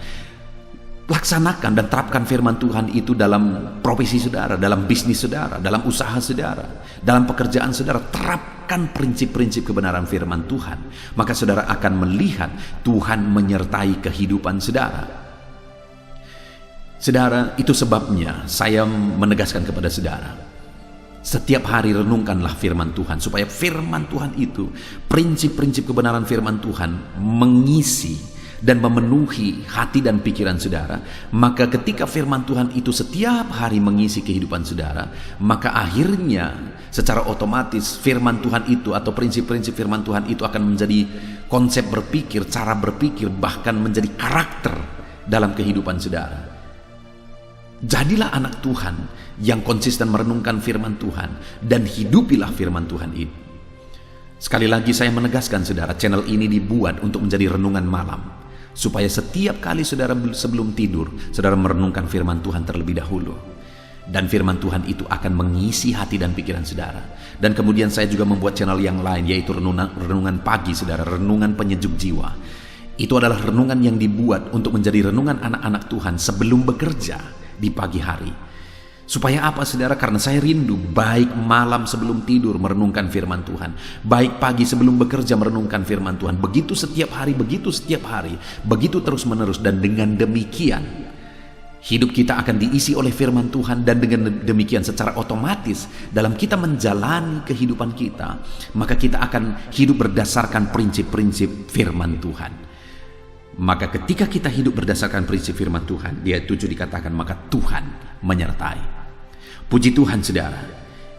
Laksanakan dan terapkan firman Tuhan itu dalam profesi saudara, dalam bisnis saudara, dalam usaha saudara, dalam pekerjaan saudara. Terapkan prinsip-prinsip kebenaran firman Tuhan, maka saudara akan melihat Tuhan menyertai kehidupan saudara. Saudara, itu sebabnya saya menegaskan kepada saudara, setiap hari renungkanlah firman Tuhan, supaya firman Tuhan itu, prinsip-prinsip kebenaran firman Tuhan mengisi dan memenuhi hati dan pikiran saudara. Maka ketika firman Tuhan itu setiap hari mengisi kehidupan saudara, maka akhirnya secara otomatis firman Tuhan itu atau prinsip-prinsip firman Tuhan itu akan menjadi konsep berpikir, cara berpikir, bahkan menjadi karakter dalam kehidupan saudara. Jadilah anak Tuhan yang konsisten merenungkan firman Tuhan dan hidupilah firman Tuhan itu. Sekali lagi saya menegaskan saudara, channel ini dibuat untuk menjadi renungan malam, supaya setiap kali saudara sebelum tidur, saudara merenungkan firman Tuhan terlebih dahulu. Dan firman Tuhan itu akan mengisi hati dan pikiran saudara. Dan kemudian saya juga membuat channel yang lain, yaitu renungan pagi saudara, renungan penyejuk jiwa. Itu adalah renungan yang dibuat untuk menjadi renungan anak-anak Tuhan sebelum bekerja di pagi hari. Supaya apa saudara? Karena saya rindu baik malam sebelum tidur merenungkan firman Tuhan, baik pagi sebelum bekerja merenungkan firman Tuhan. Begitu setiap hari, begitu terus menerus. Dan dengan demikian hidup kita akan diisi oleh firman Tuhan. Dan dengan demikian secara otomatis dalam kita menjalani kehidupan kita, maka kita akan hidup berdasarkan prinsip-prinsip firman Tuhan. Maka ketika kita hidup berdasarkan prinsip firman Tuhan, di ayat 7 dikatakan maka Tuhan menyertai. Puji Tuhan saudara,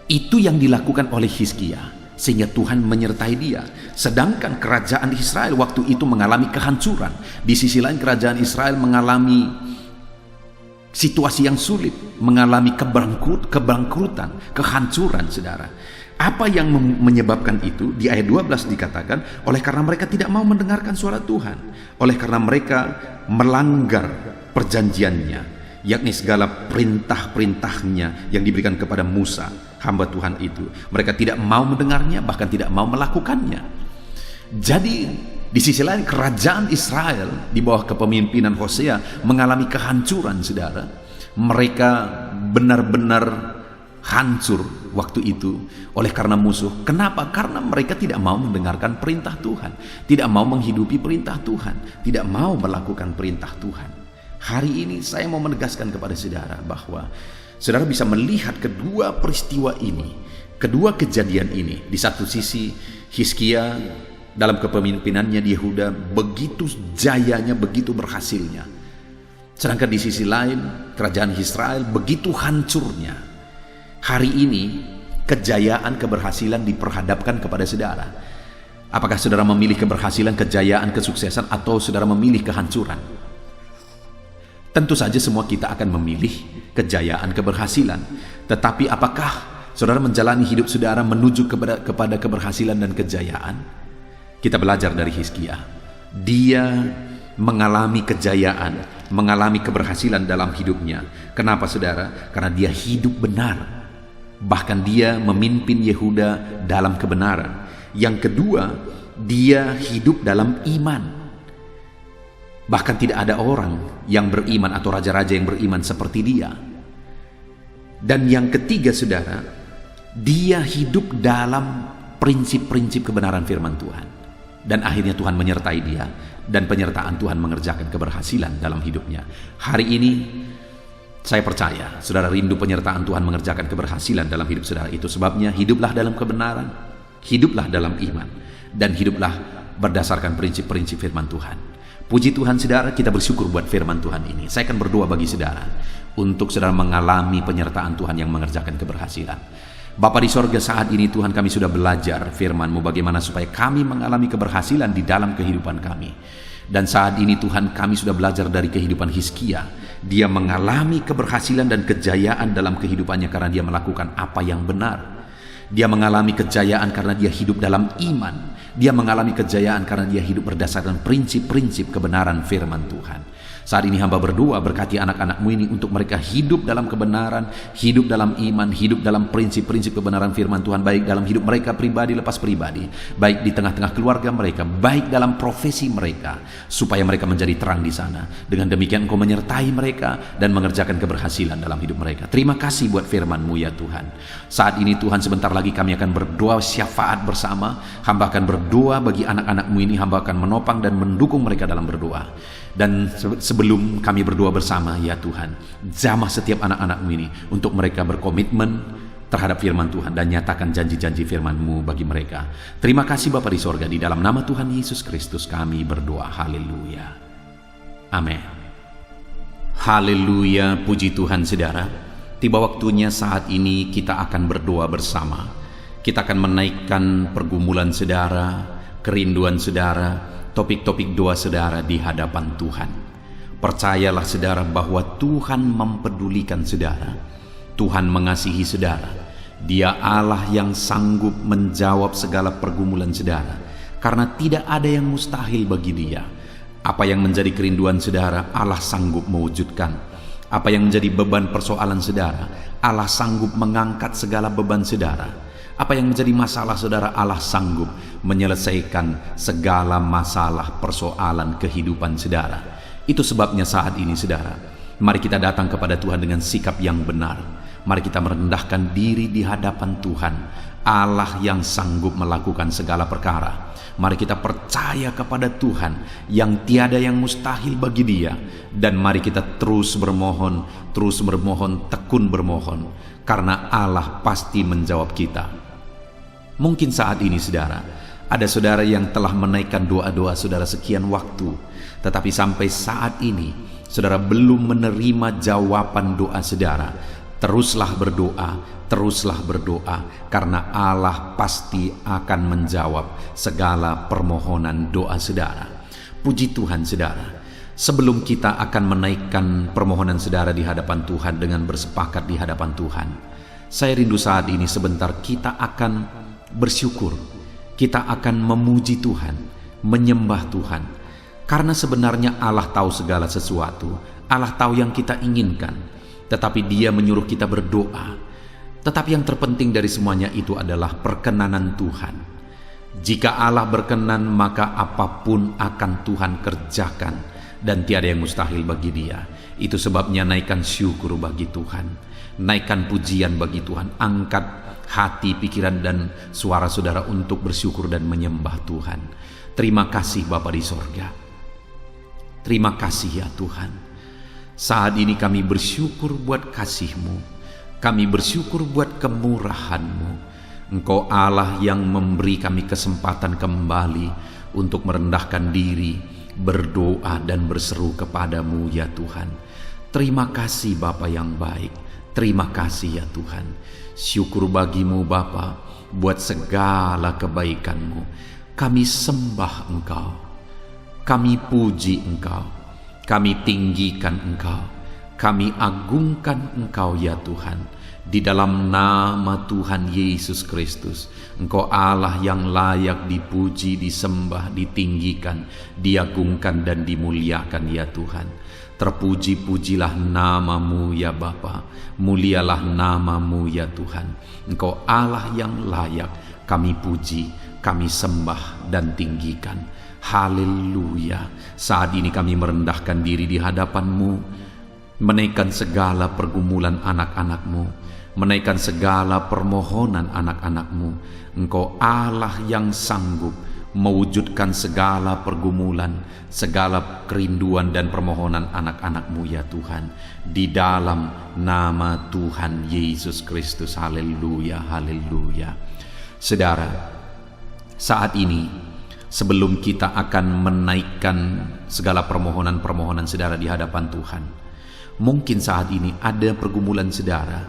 itu yang dilakukan oleh Hizkia sehingga Tuhan menyertai dia. Sedangkan kerajaan Israel waktu itu mengalami kehancuran. Di sisi lain kerajaan Israel mengalami situasi yang sulit, mengalami kebangkrutan, kehancuran saudara. Apa yang menyebabkan itu? Di ayat 12 dikatakan, oleh karena mereka tidak mau mendengarkan suara Tuhan, oleh karena mereka melanggar perjanjiannya, yakni segala perintah-perintahnya yang diberikan kepada Musa, hamba Tuhan itu. Mereka tidak mau mendengarnya, bahkan tidak mau melakukannya. Jadi di sisi lain kerajaan Israel di bawah kepemimpinan Hosea mengalami kehancuran saudara. Mereka benar-benar hancur waktu itu oleh karena musuh. Kenapa? Karena mereka tidak mau mendengarkan perintah Tuhan, tidak mau menghidupi perintah Tuhan, tidak mau melakukan perintah Tuhan. Hari ini saya mau menegaskan kepada saudara bahwa saudara bisa melihat kedua peristiwa ini, kedua kejadian ini. Di satu sisi Hizkia dalam kepemimpinannya di Yehuda begitu jayanya, begitu berhasilnya. Sedangkan di sisi lain kerajaan Israel begitu hancurnya. Hari ini kejayaan, keberhasilan diperhadapkan kepada saudara. Apakah saudara memilih keberhasilan, kejayaan, kesuksesan, atau saudara memilih kehancuran? Tentu saja semua kita akan memilih kejayaan, keberhasilan. Tetapi apakah saudara menjalani hidup saudara menuju kepada keberhasilan dan kejayaan? Kita belajar dari Hizkia. Dia mengalami kejayaan, mengalami keberhasilan dalam hidupnya. Kenapa saudara? Karena dia hidup benar. Bahkan dia memimpin Yehuda dalam kebenaran. Yang kedua, dia hidup dalam iman. Bahkan tidak ada orang yang beriman atau raja-raja yang beriman seperti dia. Dan yang ketiga saudara, dia hidup dalam prinsip-prinsip kebenaran firman Tuhan. Dan akhirnya Tuhan menyertai dia. Dan penyertaan Tuhan mengerjakan keberhasilan dalam hidupnya. Hari ini saya percaya saudara rindu penyertaan Tuhan mengerjakan keberhasilan dalam hidup saudara. Itu sebabnya hiduplah dalam kebenaran, hiduplah dalam iman, dan hiduplah berdasarkan prinsip-prinsip firman Tuhan. Puji Tuhan saudara, kita bersyukur buat firman Tuhan ini. Saya akan berdoa bagi saudara untuk saudara mengalami penyertaan Tuhan yang mengerjakan keberhasilan. Bapa di sorga, saat ini Tuhan kami sudah belajar firman-Mu bagaimana supaya kami mengalami keberhasilan di dalam kehidupan kami. Dan saat ini Tuhan kami sudah belajar dari kehidupan Hizkia. Dia mengalami keberhasilan dan kejayaan dalam kehidupannya karena dia melakukan apa yang benar. Dia mengalami kejayaan karena dia hidup dalam iman. Dia mengalami kejayaan karena dia hidup berdasarkan prinsip-prinsip kebenaran firman Tuhan. Saat ini hamba berdoa, berkati anak-anak-Mu ini untuk mereka hidup dalam kebenaran, hidup dalam iman, hidup dalam prinsip-prinsip kebenaran firman Tuhan, baik dalam hidup mereka pribadi lepas pribadi, baik di tengah-tengah keluarga mereka, baik dalam profesi mereka, supaya mereka menjadi terang di sana. Dengan demikian Engkau menyertai mereka dan mengerjakan keberhasilan dalam hidup mereka. Terima kasih buat firman-Mu ya Tuhan. Saat ini Tuhan, sebentar lagi kami akan berdoa syafaat bersama. Hamba akan berdoa bagi anak-anak-Mu ini, hamba akan menopang dan mendukung mereka dalam berdoa. Dan sebelum kami berdoa bersama ya Tuhan, jamah setiap anak-anak-Mu ini untuk mereka berkomitmen terhadap firman Tuhan dan nyatakan janji-janji firman-Mu bagi mereka. Terima kasih Bapa di sorga, di dalam nama Tuhan Yesus Kristus kami berdoa. Haleluya. Amin. Haleluya, puji Tuhan saudara. Tiba waktunya saat ini kita akan berdoa bersama. Kita akan menaikkan pergumulan saudara, kerinduan saudara, topik-topik doa saudara di hadapan Tuhan. Percayalah saudara bahwa Tuhan mempedulikan saudara. Tuhan mengasihi saudara. Dia Allah yang sanggup menjawab segala pergumulan saudara. Karena tidak ada yang mustahil bagi Dia. Apa yang menjadi kerinduan saudara, Allah sanggup mewujudkan. Apa yang menjadi beban persoalan saudara, Allah sanggup mengangkat segala beban saudara. Apa yang menjadi masalah saudara, Allah sanggup menyelesaikan segala masalah persoalan kehidupan saudara. Itu sebabnya saat ini saudara, mari kita datang kepada Tuhan dengan sikap yang benar. Mari kita merendahkan diri di hadapan Tuhan, Allah yang sanggup melakukan segala perkara. Mari kita percaya kepada Tuhan yang tiada yang mustahil bagi Dia. Dan mari kita terus bermohon, tekun bermohon, karena Allah pasti menjawab kita. Mungkin saat ini saudara, ada saudara yang telah menaikkan doa-doa saudara sekian waktu, tetapi sampai saat ini saudara belum menerima jawaban doa saudara. Teruslah berdoa, karena Allah pasti akan menjawab segala permohonan doa saudara. Puji Tuhan saudara. Sebelum kita akan menaikkan permohonan saudara di hadapan Tuhan dengan bersepakat di hadapan Tuhan, saya rindu saat ini sebentar kita akan bersyukur, kita akan memuji Tuhan, menyembah Tuhan. Karena sebenarnya Allah tahu segala sesuatu, Allah tahu yang kita inginkan, tetapi Dia menyuruh kita berdoa. Tetapi yang terpenting dari semuanya itu adalah perkenanan Tuhan. Jika Allah berkenan, maka apapun akan Tuhan kerjakan, dan tiada yang mustahil bagi Dia. Itu sebabnya naikkan syukur bagi Tuhan, naikkan pujian bagi Tuhan, angkat hati, pikiran, dan suara saudara untuk bersyukur dan menyembah Tuhan. Terima kasih Bapa di sorga. Terima kasih ya Tuhan. Saat ini kami bersyukur buat kasih-Mu, kami bersyukur buat kemurahan-Mu. Engkau Allah yang memberi kami kesempatan kembali untuk merendahkan diri, berdoa dan berseru kepadamu ya Tuhan. Terima kasih Bapa yang baik, terima kasih ya Tuhan. Syukur bagimu Bapa buat segala kebaikan-Mu. Kami sembah Engkau, kami puji Engkau, kami tinggikan Engkau, kami agungkan Engkau ya Tuhan. Di dalam nama Tuhan Yesus Kristus, Engkau Allah yang layak dipuji, disembah, ditinggikan, diagungkan dan dimuliakan ya Tuhan. Terpuji-pujilah nama-Mu ya Bapa, mulialah nama-Mu ya Tuhan. Engkau Allah yang layak kami puji, kami sembah dan tinggikan. Haleluya. Saat ini kami merendahkan diri di hadapan-Mu, menaikkan segala pergumulan anak-anak-Mu, menaikkan segala permohonan anak-anak-Mu. Engkau Allah yang sanggup mewujudkan segala pergumulan, segala kerinduan dan permohonan anak-anak-Mu ya Tuhan. Di dalam nama Tuhan Yesus Kristus. Haleluya, haleluya. Saudara, saat ini sebelum kita akan menaikkan segala permohonan-permohonan saudara di hadapan Tuhan, mungkin saat ini ada pergumulan saudara,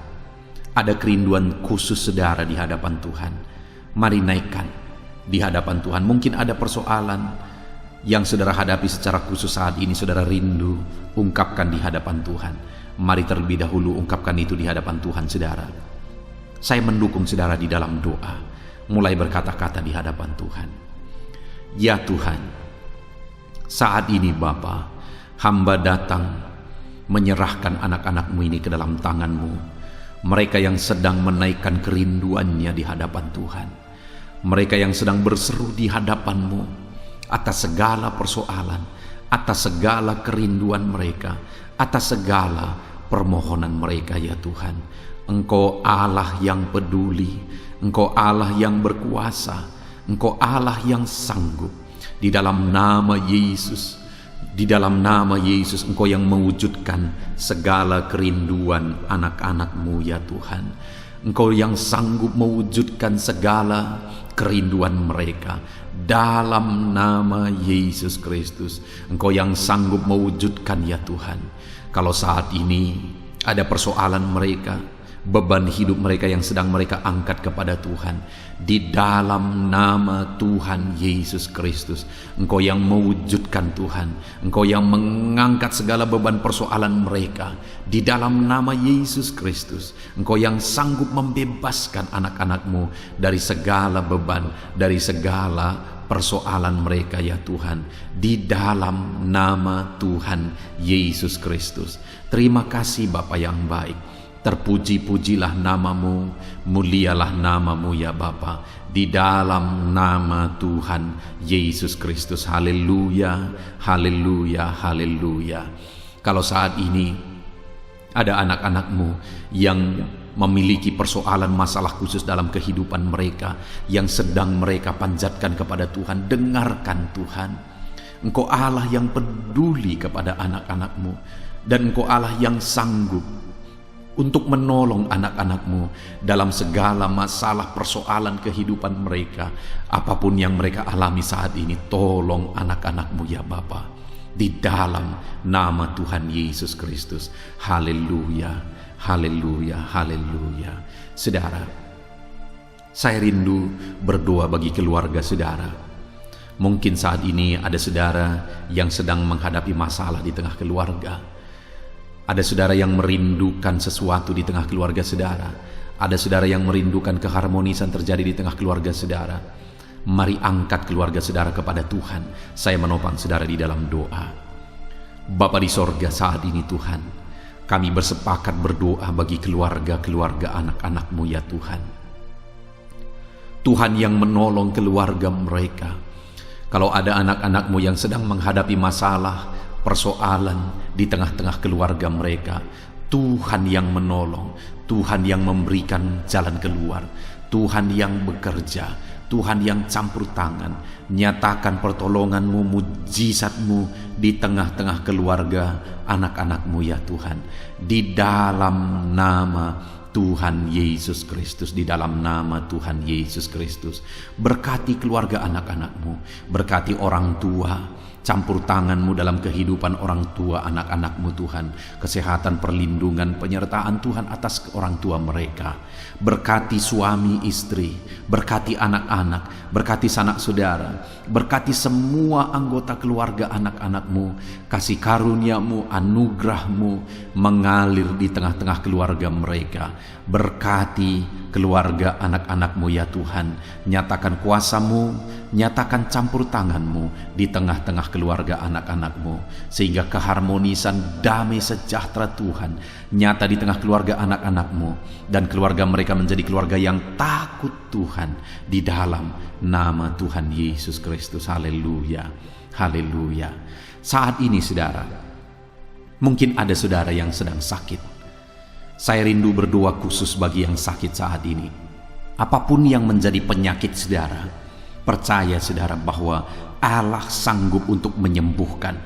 ada kerinduan khusus saudara di hadapan Tuhan. Mari naikkan di hadapan Tuhan. Mungkin ada persoalan yang saudara hadapi secara khusus saat ini, saudara rindu, ungkapkan di hadapan Tuhan. Mari terlebih dahulu ungkapkan itu di hadapan Tuhan saudara. Saya mendukung saudara di dalam doa. Mulai berkata-kata di hadapan Tuhan. Ya Tuhan, saat ini Bapa, hamba datang menyerahkan anak-anak-Mu ini ke dalam tangan-Mu. Mereka yang sedang menaikkan kerinduannya di hadapan Tuhan. Mereka yang sedang berseru di hadapan-Mu atas segala persoalan, atas segala kerinduan mereka, atas segala permohonan mereka ya Tuhan. Engkau Allah yang peduli, Engkau Allah yang berkuasa, Engkau Allah yang sanggup. Di dalam nama Yesus, di dalam nama Yesus, Engkau yang mewujudkan segala kerinduan anak-anak-Mu ya Tuhan. Engkau yang sanggup mewujudkan segala kerinduan mereka. Dalam nama Yesus Kristus, Engkau yang sanggup mewujudkan ya Tuhan. Kalau saat ini ada persoalan mereka, beban hidup mereka yang sedang mereka angkat kepada Tuhan, di dalam nama Tuhan Yesus Kristus, Engkau yang mewujudkan Tuhan, Engkau yang mengangkat segala beban persoalan mereka, di dalam nama Yesus Kristus, Engkau yang sanggup membebaskan anak-anak-Mu dari segala beban, dari segala persoalan mereka ya Tuhan, di dalam nama Tuhan Yesus Kristus. Terima kasih Bapa yang baik. Terpuji-pujilah nama-Mu, mulialah nama-Mu ya Bapa, di dalam nama Tuhan Yesus Kristus. Haleluya, haleluya, haleluya. Kalau saat ini ada anak-anak-Mu yang memiliki persoalan masalah khusus dalam kehidupan mereka, yang sedang mereka panjatkan kepada Tuhan, dengarkan Tuhan. Engkau Allah yang peduli kepada anak-anak-Mu, dan Engkau Allah yang sanggup untuk menolong anak-anak-Mu dalam segala masalah persoalan kehidupan mereka. Apapun yang mereka alami saat ini, tolong anak-anak-Mu ya Bapa, di dalam nama Tuhan Yesus Kristus. Haleluya, haleluya, haleluya. Saudara, saya rindu berdoa bagi keluarga saudara. Mungkin saat ini ada saudara yang sedang menghadapi masalah di tengah keluarga. Ada saudara yang merindukan sesuatu di tengah keluarga saudara. Ada saudara yang merindukan keharmonisan terjadi di tengah keluarga saudara. Mari angkat keluarga saudara kepada Tuhan. Saya menopang saudara di dalam doa. Bapa di sorga, saat ini Tuhan, kami bersepakat berdoa bagi keluarga-keluarga anak-anak-Mu ya Tuhan. Tuhan yang menolong keluarga mereka. Kalau ada anak-anak-Mu yang sedang menghadapi masalah, persoalan di tengah-tengah keluarga mereka, Tuhan yang menolong, Tuhan yang memberikan jalan keluar, Tuhan yang bekerja, Tuhan yang campur tangan, nyatakan pertolongan-Mu, mujizat-Mu di tengah-tengah keluarga anak-anak-Mu ya Tuhan. Di dalam nama Tuhan Yesus Kristus, di dalam nama Tuhan Yesus Kristus. Berkati keluarga anak-anak-Mu, berkati orang tua, campur tangan-Mu dalam kehidupan orang tua anak-anak-Mu Tuhan. Kesehatan, perlindungan, penyertaan Tuhan atas orang tua mereka. Berkati suami istri, berkati anak-anak, berkati sanak saudara, berkati semua anggota keluarga anak-anak-Mu. Kasih karunia-Mu, anugerah-Mu mengalir di tengah-tengah keluarga mereka. Berkati keluarga anak-anak-Mu ya Tuhan. Nyatakan kuasa-Mu, nyatakan campur tangan-Mu di tengah-tengah keluarga anak-anak-Mu, sehingga keharmonisan, damai sejahtera Tuhan nyata di tengah keluarga anak-anak-Mu, dan keluarga mereka menjadi keluarga yang takut Tuhan di dalam nama Tuhan Yesus Kristus. Haleluya, haleluya. Saat ini saudara, mungkin ada saudara yang sedang sakit. Saya rindu berdoa khusus bagi yang sakit saat ini. Apapun yang menjadi penyakit saudara, percaya saudara bahwa Allah sanggup untuk menyembuhkan.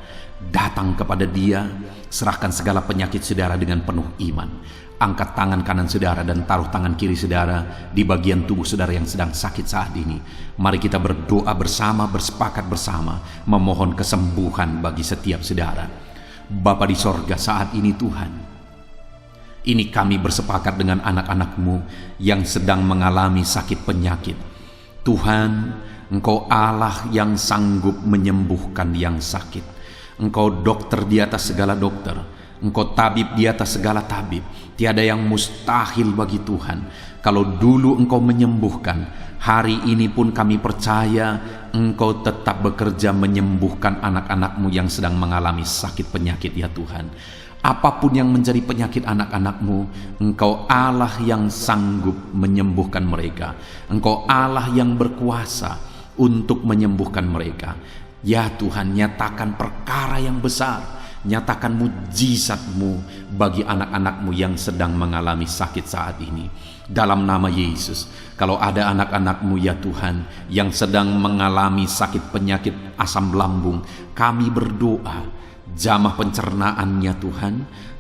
Datang kepada Dia, serahkan segala penyakit saudara dengan penuh iman. Angkat tangan kanan saudara dan taruh tangan kiri saudara di bagian tubuh saudara yang sedang sakit saat ini. Mari kita berdoa bersama, bersepakat bersama, memohon kesembuhan bagi setiap saudara. Bapa di sorga, saat ini Tuhan, ini kami bersepakat dengan anak-anak-Mu yang sedang mengalami sakit penyakit. Tuhan, Engkau Allah yang sanggup menyembuhkan yang sakit. Engkau dokter di atas segala dokter, Engkau tabib di atas segala tabib. Tiada yang mustahil bagi Tuhan. Kalau dulu Engkau menyembuhkan, hari ini pun kami percaya Engkau tetap bekerja menyembuhkan anak-anak-Mu yang sedang mengalami sakit penyakit ya Tuhan. Apapun yang menjadi penyakit anak-anak-Mu, Engkau Allah yang sanggup menyembuhkan mereka. Engkau Allah yang berkuasa untuk menyembuhkan mereka. Ya Tuhan, nyatakan perkara yang besar, nyatakan mujizat-Mu bagi anak-anak-Mu yang sedang mengalami sakit saat ini. Dalam nama Yesus, kalau ada anak-anak-Mu ya Tuhan yang sedang mengalami sakit penyakit asam lambung, kami berdoa, jamah pencernaannya Tuhan,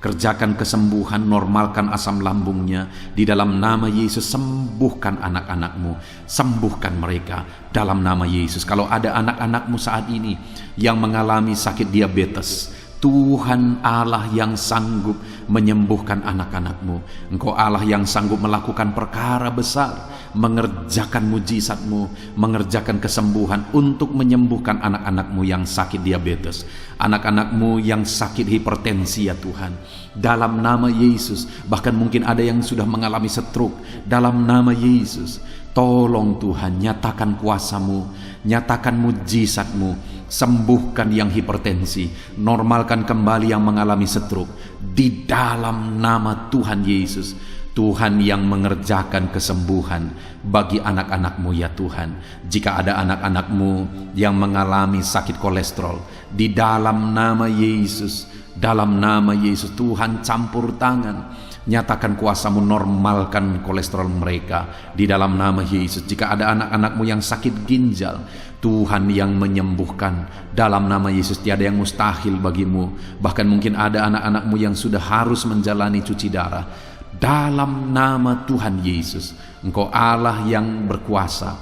kerjakan kesembuhan, normalkan asam lambungnya. Di dalam nama Yesus, sembuhkan anak-anak-Mu, sembuhkan mereka dalam nama Yesus. Kalau ada anak-anak-Mu saat ini yang mengalami sakit diabetes, Tuhan Allah yang sanggup menyembuhkan anak-anak-Mu. Engkau Allah yang sanggup melakukan perkara besar, mengerjakan mujizat-Mu, mengerjakan kesembuhan untuk menyembuhkan anak-anak-Mu yang sakit diabetes, anak-anak-Mu yang sakit hipertensi ya Tuhan. Dalam nama Yesus, bahkan mungkin ada yang sudah mengalami stroke. Dalam nama Yesus, tolong Tuhan, nyatakan kuasa-Mu, nyatakan mujizat-Mu, sembuhkan yang hipertensi, normalkan kembali yang mengalami stroke. Di dalam nama Tuhan Yesus, Tuhan yang mengerjakan kesembuhan bagi anak-anak-Mu ya Tuhan. Jika ada anak-anak-Mu yang mengalami sakit kolesterol, di dalam nama Yesus, dalam nama Yesus, Tuhan campur tangan, nyatakan kuasa-Mu, normalkan kolesterol mereka di dalam nama Yesus. Jika ada anak-anak-Mu yang sakit ginjal, Tuhan yang menyembuhkan dalam nama Yesus. Tiada yang mustahil bagi-Mu. Bahkan mungkin ada anak-anak-Mu yang sudah harus menjalani cuci darah. Dalam nama Tuhan Yesus, Engkau Allah yang berkuasa,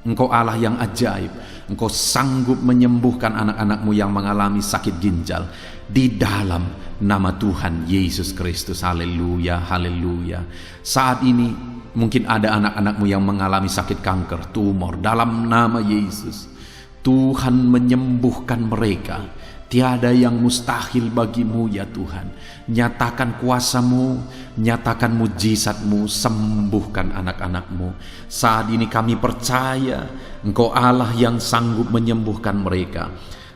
Engkau Allah yang ajaib. Engkau sanggup menyembuhkan anak-anak-Mu yang mengalami sakit ginjal di dalam nama Tuhan Yesus Kristus. Haleluya, haleluya. Saat ini mungkin ada anak-anak-Mu yang mengalami sakit kanker, tumor. Dalam nama Yesus, Tuhan menyembuhkan mereka. Tiada yang mustahil bagi-Mu ya Tuhan. Nyatakan kuasa-Mu, nyatakan mujizat-Mu, sembuhkan anak-anak-Mu. Saat ini kami percaya Engkau Allah yang sanggup menyembuhkan mereka.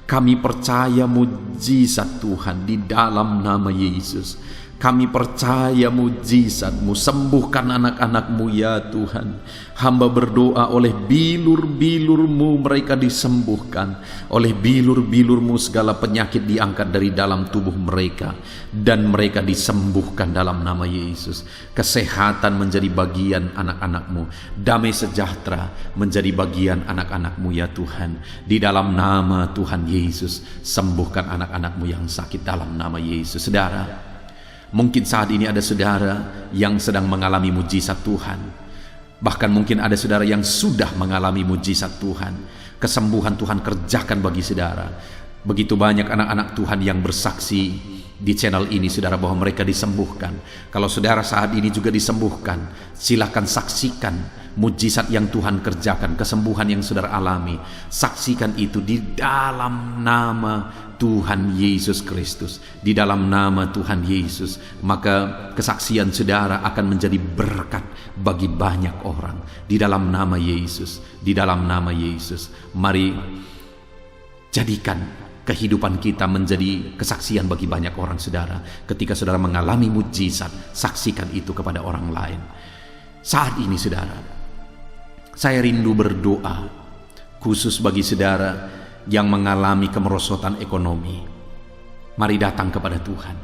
Kami percaya mujizat Tuhan di dalam nama Yesus. Kami percaya mujizat-Mu, sembuhkan anak-anak-Mu ya Tuhan. Hamba berdoa oleh bilur-bilur-Mu mereka disembuhkan. Oleh bilur-bilur-Mu segala penyakit diangkat dari dalam tubuh mereka. Dan mereka disembuhkan dalam nama Yesus. Kesehatan menjadi bagian anak-anak-Mu. Damai sejahtera menjadi bagian anak-anak-Mu ya Tuhan. Di dalam nama Tuhan Yesus, sembuhkan anak-anak-Mu yang sakit dalam nama Yesus. Saudara, mungkin saat ini ada saudara yang sedang mengalami mujizat Tuhan. Bahkan mungkin ada saudara yang sudah mengalami mujizat Tuhan. Kesembuhan Tuhan kerjakan bagi saudara. Begitu banyak anak-anak Tuhan yang bersaksi di channel ini, saudara, bahwa mereka disembuhkan. Kalau saudara saat ini juga disembuhkan, silakan saksikan mujizat yang Tuhan kerjakan, kesembuhan yang saudara alami. Saksikan itu di dalam nama Tuhan Yesus Kristus. Di dalam nama Tuhan Yesus, maka kesaksian saudara akan menjadi berkat bagi banyak orang. Di dalam nama Yesus, di dalam nama Yesus. Mari jadikan kehidupan kita menjadi kesaksian bagi banyak orang, saudara. Ketika saudara mengalami mujizat, saksikan itu kepada orang lain. Saat ini, saudara, saya rindu berdoa khusus bagi saudara yang mengalami kemerosotan ekonomi. Mari datang kepada Tuhan,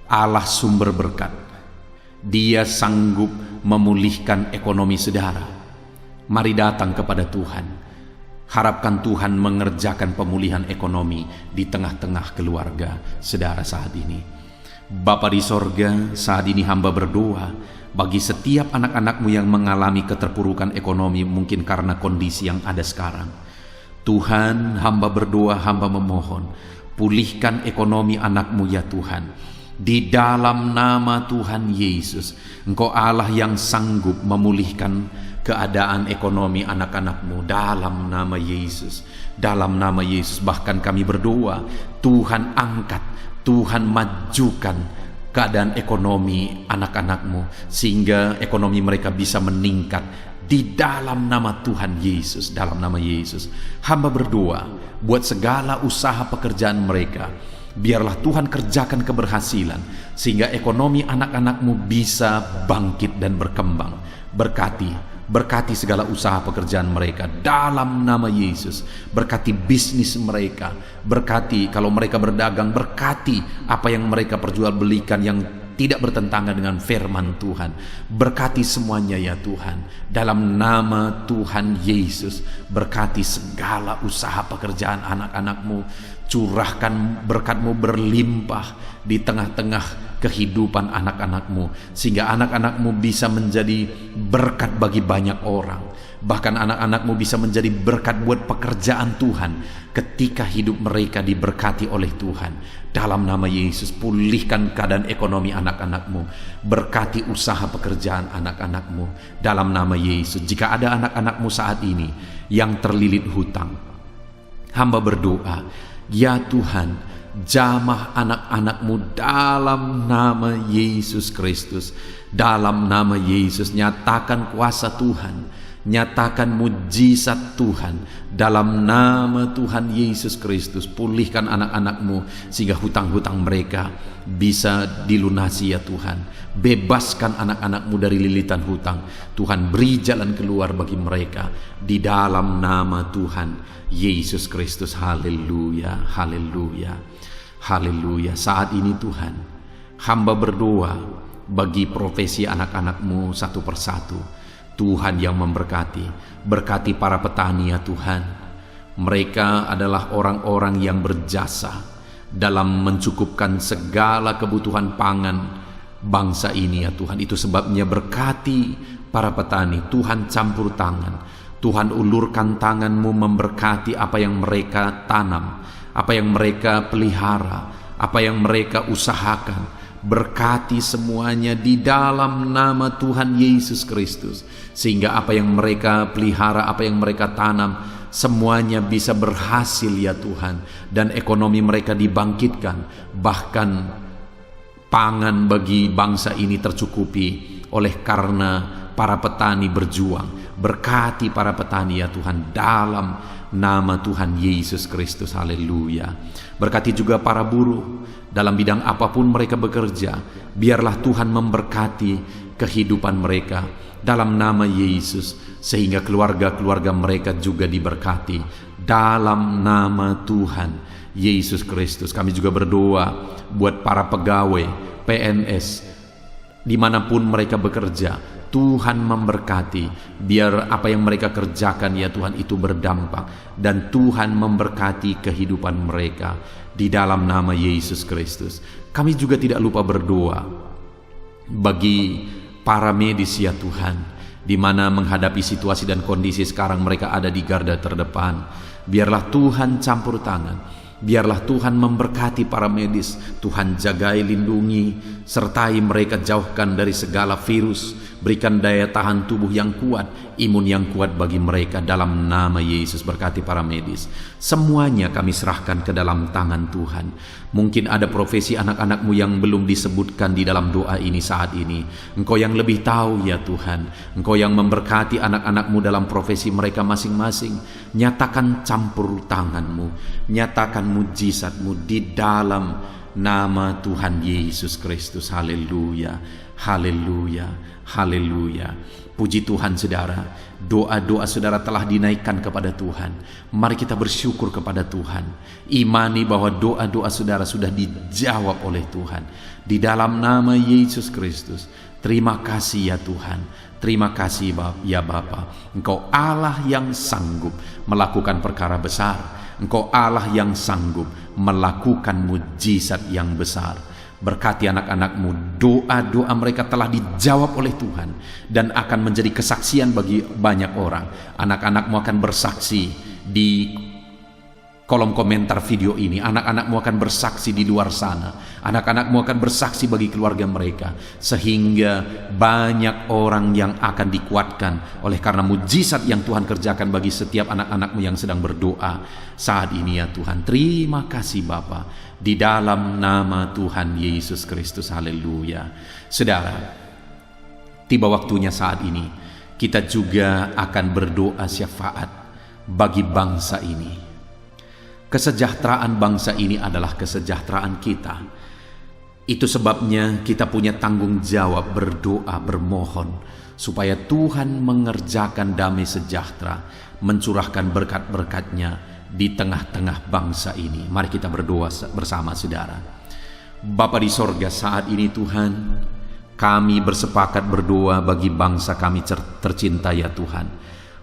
Allah sumber berkat. Dia sanggup memulihkan ekonomi saudara. Mari datang kepada Tuhan. Harapkan Tuhan mengerjakan pemulihan ekonomi di tengah-tengah keluarga saudara saat ini. Bapa di sorga, saat ini hamba berdoa bagi setiap anak-anak-Mu yang mengalami keterpurukan ekonomi, mungkin karena kondisi yang ada sekarang. Tuhan, hamba berdoa, hamba memohon, pulihkan ekonomi anak-Mu ya Tuhan. Di dalam nama Tuhan Yesus, Engkau Allah yang sanggup memulihkan keadaan ekonomi anak-anak-Mu dalam nama Yesus. Dalam nama Yesus, bahkan kami berdoa, Tuhan angkat, Tuhan majukan keadaan ekonomi anak-anak-Mu, sehingga ekonomi mereka bisa meningkat di dalam nama Tuhan Yesus. Dalam nama Yesus, hamba berdoa buat segala usaha pekerjaan mereka. Biarlah Tuhan kerjakan keberhasilan, sehingga ekonomi anak-anak-Mu bisa bangkit dan berkembang. Berkati segala usaha pekerjaan mereka dalam nama Yesus. Berkati bisnis mereka. Berkati kalau mereka berdagang, berkati apa yang mereka perjualbelikan yang tidak bertentangan dengan firman Tuhan. Berkati semuanya ya Tuhan. Dalam nama Tuhan Yesus, berkati segala usaha pekerjaan anak-anak-Mu. Curahkan berkat-Mu berlimpah di tengah-tengah kehidupan anak-anak-Mu, sehingga anak-anak-Mu bisa menjadi berkat bagi banyak orang. Bahkan anak-anak-Mu bisa menjadi berkat buat pekerjaan Tuhan ketika hidup mereka diberkati oleh Tuhan. Dalam nama Yesus, pulihkan keadaan ekonomi anak-anak-Mu. Berkati usaha pekerjaan anak-anak-Mu dalam nama Yesus. Jika ada anak-anak-Mu saat ini yang terlilit hutang, hamba berdoa, ya Tuhan, jamah anak-anak-Mu dalam nama Yesus Kristus. Dalam nama Yesus, nyatakan kuasa Tuhan, nyatakan mujizat Tuhan. Dalam nama Tuhan Yesus Kristus, pulihkan anak-anak-Mu sehingga hutang-hutang mereka bisa dilunasi ya Tuhan. Bebaskan anak-anak-Mu dari lilitan hutang. Tuhan, beri jalan keluar bagi mereka di dalam nama Tuhan Yesus Kristus. Haleluya, haleluya, haleluya. Saat ini Tuhan, hamba berdoa bagi profesi anak-anak-Mu satu persatu. Tuhan yang memberkati, berkati para petani ya Tuhan. Mereka adalah orang-orang yang berjasa dalam mencukupkan segala kebutuhan pangan bangsa ini ya Tuhan. Itu sebabnya berkati para petani. Tuhan campur tangan, Tuhan ulurkan tangan-Mu memberkati apa yang mereka tanam, apa yang mereka pelihara, apa yang mereka usahakan. Berkati semuanya di dalam nama Tuhan Yesus Kristus, sehingga apa yang mereka pelihara, apa yang mereka tanam, semuanya bisa berhasil ya Tuhan, dan ekonomi mereka dibangkitkan. Bahkan pangan bagi bangsa ini tercukupi oleh karena para petani berjuang. Berkati para petani ya Tuhan, dalam nama Tuhan Yesus Kristus. Haleluya. Berkati juga para buruh dalam bidang apapun mereka bekerja. Biarlah Tuhan memberkati kehidupan mereka dalam nama Yesus, sehingga keluarga-keluarga mereka juga diberkati dalam nama Tuhan Yesus Kristus. Kami juga berdoa buat para pegawai PNS dimanapun mereka bekerja. Tuhan memberkati, biar apa yang mereka kerjakan ya Tuhan itu berdampak, dan Tuhan memberkati kehidupan mereka di dalam nama Yesus Kristus. Kami juga tidak lupa berdoa bagi para medis ya Tuhan, di mana menghadapi situasi dan kondisi sekarang mereka ada di garda terdepan. Biarlah Tuhan campur tangan, biarlah Tuhan memberkati para medis. Tuhan jagai, lindungi, sertai mereka, jauhkan dari segala virus. Berikan daya tahan tubuh yang kuat, imun yang kuat bagi mereka dalam nama Yesus. Berkati para medis. Semuanya kami serahkan ke dalam tangan Tuhan. Mungkin ada profesi anak-anakmu yang belum disebutkan di dalam doa ini saat ini. Engkau yang lebih tahu ya Tuhan. Engkau yang memberkati anak-anakmu dalam profesi mereka masing-masing. Nyatakan campur tanganmu, nyatakan mujizatmu di dalam nama Tuhan Yesus Kristus. Haleluya, haleluya, haleluya. Puji Tuhan saudara, doa-doa saudara telah dinaikkan kepada Tuhan. Mari kita bersyukur kepada Tuhan. Imani bahwa doa-doa saudara sudah dijawab oleh Tuhan. Di dalam nama Yesus Kristus. Terima kasih ya Tuhan. Terima kasih ya Bapa. Engkau Allah yang sanggup melakukan perkara besar. Engkau Allah yang sanggup melakukan mujizat yang besar. Berkati anak-anakmu, doa-doa mereka telah dijawab oleh Tuhan dan akan menjadi kesaksian bagi banyak orang. Anak-anakmu akan bersaksi di kolom komentar video ini. Anak-anakmu akan bersaksi di luar sana. Anak-anakmu akan bersaksi bagi keluarga mereka, sehingga banyak orang yang akan dikuatkan oleh karena mujizat yang Tuhan kerjakan bagi setiap anak-anakmu yang sedang berdoa saat ini ya Tuhan. Terima kasih Bapa, di dalam nama Tuhan Yesus Kristus. Haleluya. Saudara, tiba waktunya saat ini kita juga akan berdoa syafaat bagi bangsa ini. Kesejahteraan bangsa ini adalah kesejahteraan kita. Itu sebabnya kita punya tanggung jawab berdoa, bermohon supaya Tuhan mengerjakan damai sejahtera, mencurahkan berkat-berkat-Nya di tengah-tengah bangsa ini. Mari kita berdoa bersama saudara. Bapa di sorga, saat ini Tuhan, kami bersepakat berdoa bagi bangsa kami tercinta ya Tuhan.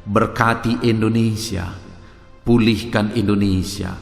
Berkati Indonesia, pulihkan Indonesia,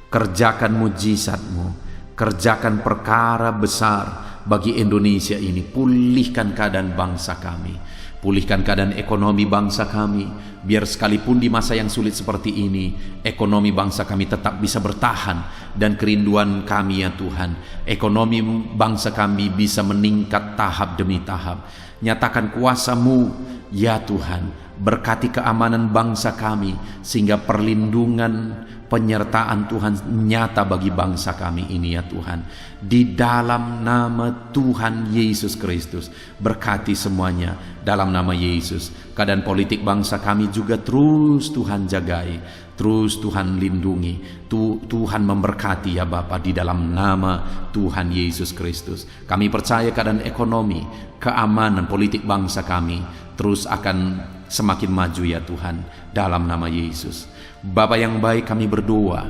kerjakan mujizat-Mu, kerjakan perkara besar bagi Indonesia ini. Pulihkan keadaan bangsa kami, pulihkan keadaan ekonomi bangsa kami, biar sekalipun di masa yang sulit seperti ini, ekonomi bangsa kami tetap bisa bertahan. Dan kerinduan kami ya Tuhan, ekonomi bangsa kami bisa meningkat tahap demi tahap. Nyatakan kuasa-Mu ya Tuhan, berkati keamanan bangsa kami, sehingga perlindungan, penyertaan Tuhan nyata bagi bangsa kami ini ya Tuhan. Di dalam nama Tuhan Yesus Kristus, berkati semuanya dalam nama Yesus. Keadaan politik bangsa kami juga terus Tuhan jagai, terus Tuhan lindungi. Tuhan memberkati ya Bapa, di dalam nama Tuhan Yesus Kristus. Kami percaya keadaan ekonomi, keamanan politik bangsa kami terus akan semakin maju ya Tuhan, dalam nama Yesus. Bapa yang baik, kami berdoa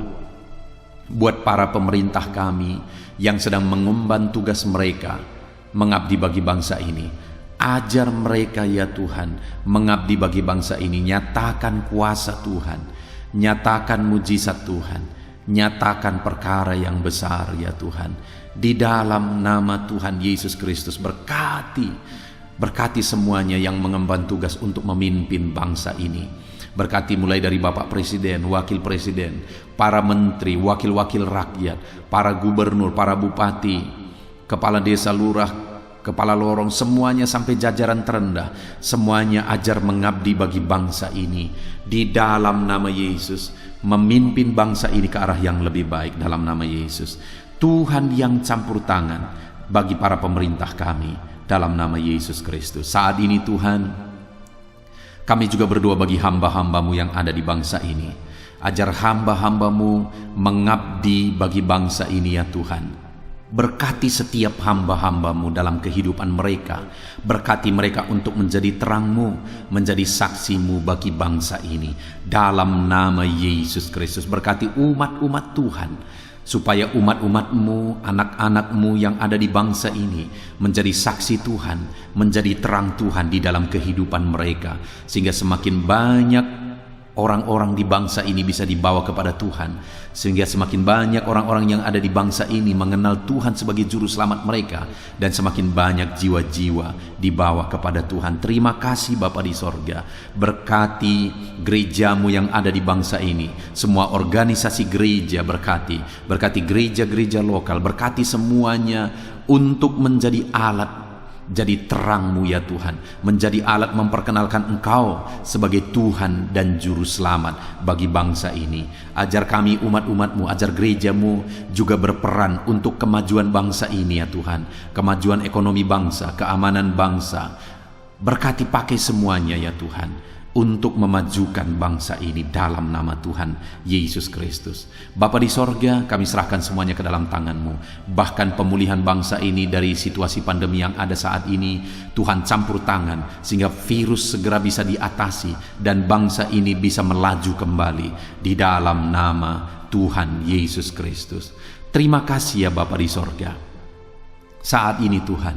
buat para pemerintah kami yang sedang mengemban tugas mereka mengabdi bagi bangsa ini. Ajar mereka ya Tuhan mengabdi bagi bangsa ini. Nyatakan kuasa Tuhan, nyatakan mujizat Tuhan, nyatakan perkara yang besar ya Tuhan. Di dalam nama Tuhan Yesus Kristus, berkati semuanya yang mengemban tugas untuk memimpin bangsa ini. Berkati mulai dari Bapak Presiden, Wakil Presiden, para menteri, wakil-wakil rakyat, para gubernur, para bupati, kepala desa, lurah, kepala lorong, semuanya sampai jajaran terendah. Semuanya ajar mengabdi bagi bangsa ini. Di dalam nama Yesus, memimpin bangsa ini ke arah yang lebih baik dalam nama Yesus. Tuhan yang campur tangan bagi para pemerintah kami dalam nama Yesus Kristus. Saat ini Tuhan, Kami juga berdoa bagi hamba-hambamu yang ada di bangsa ini. Ajar hamba-hambamu mengabdi bagi bangsa ini ya Tuhan. Berkati setiap hamba-hambamu dalam kehidupan mereka. Berkati mereka untuk menjadi terang-Mu, menjadi saksi-Mu bagi bangsa ini. Dalam nama Yesus Kristus, berkati umat-umat Tuhan, supaya umat-umat-Mu, anak-anak-Mu yang ada di bangsa ini menjadi saksi Tuhan, menjadi terang Tuhan di dalam kehidupan mereka, sehingga semakin banyak orang-orang di bangsa ini bisa dibawa kepada Tuhan, sehingga semakin banyak orang-orang yang ada di bangsa ini mengenal Tuhan sebagai juru selamat mereka, dan semakin banyak jiwa-jiwa dibawa kepada Tuhan. Terima kasih Bapa di sorga. Berkati gereja-Mu yang ada di bangsa ini, semua organisasi gereja berkati gereja-gereja lokal, berkati semuanya untuk menjadi alat, jadi terang-Mu ya Tuhan, menjadi alat memperkenalkan Engkau sebagai Tuhan dan Juru Selamat bagi bangsa ini. Ajar kami umat-umat-Mu, ajar gereja-Mu juga berperan untuk kemajuan bangsa ini ya Tuhan, kemajuan ekonomi bangsa, keamanan bangsa. Berkati pakai semuanya ya Tuhan, untuk memajukan bangsa ini dalam nama Tuhan Yesus Kristus. Bapa di sorga, kami serahkan semuanya ke dalam tangan-Mu. Bahkan pemulihan bangsa ini dari situasi pandemi yang ada saat ini, Tuhan campur tangan sehingga virus segera bisa diatasi dan bangsa ini bisa melaju kembali di dalam nama Tuhan Yesus Kristus. Terima kasih ya Bapa di sorga. Saat ini Tuhan,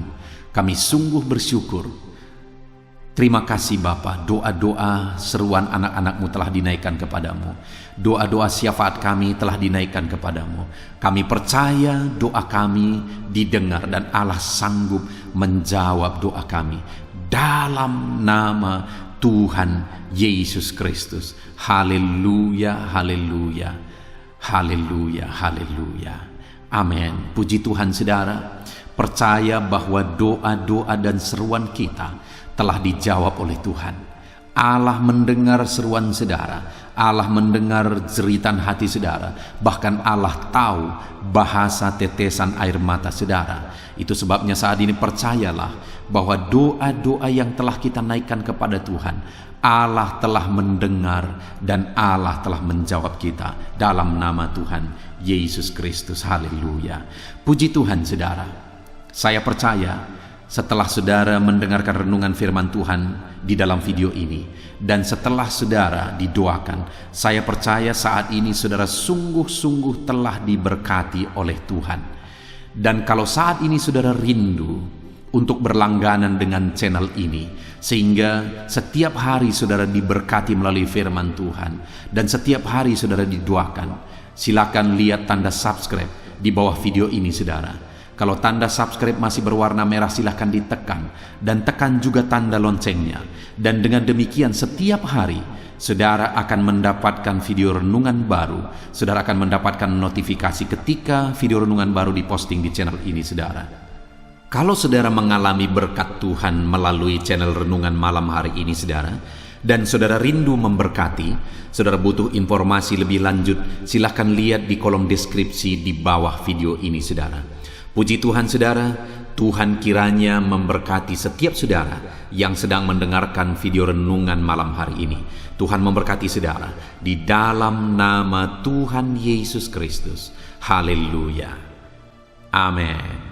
kami sungguh bersyukur. Terima kasih Bapa, doa-doa seruan anak-anak-Mu telah dinaikkan kepadamu. Doa-doa syafaat kami telah dinaikkan kepadamu. Kami percaya doa kami didengar dan Allah sanggup menjawab doa kami. Dalam nama Tuhan Yesus Kristus. Haleluya, haleluya, haleluya, haleluya. Amin. Puji Tuhan saudara. Percaya bahwa doa-doa dan seruan kita telah dijawab oleh Tuhan. Allah mendengar seruan saudara, Allah mendengar jeritan hati saudara, bahkan Allah tahu bahasa tetesan air mata saudara. Itu sebabnya saat ini percayalah bahwa doa-doa yang telah kita naikkan kepada Tuhan, Allah telah mendengar dan Allah telah menjawab kita dalam nama Tuhan Yesus Kristus. Haleluya. Puji Tuhan saudara. Saya percaya setelah saudara mendengarkan renungan firman Tuhan di dalam video ini, dan setelah saudara didoakan, saya percaya saat ini saudara sungguh-sungguh telah diberkati oleh Tuhan. Dan kalau saat ini saudara rindu untuk berlangganan dengan channel ini, sehingga setiap hari saudara diberkati melalui firman Tuhan, dan setiap hari saudara didoakan, silakan lihat tanda subscribe di bawah video ini saudara. Kalau tanda subscribe masih berwarna merah, silahkan ditekan dan tekan juga tanda loncengnya. Dan dengan demikian setiap hari saudara akan mendapatkan video renungan baru. Saudara akan mendapatkan notifikasi ketika video renungan baru diposting di channel ini saudara. Kalau saudara mengalami berkat Tuhan melalui channel renungan malam hari ini saudara, dan saudara rindu memberkati, saudara butuh informasi lebih lanjut, silahkan lihat di kolom deskripsi di bawah video ini saudara. Puji Tuhan saudara, Tuhan kiranya memberkati setiap saudara yang sedang mendengarkan video renungan malam hari ini. Tuhan memberkati saudara di dalam nama Tuhan Yesus Kristus. Haleluya. Amin.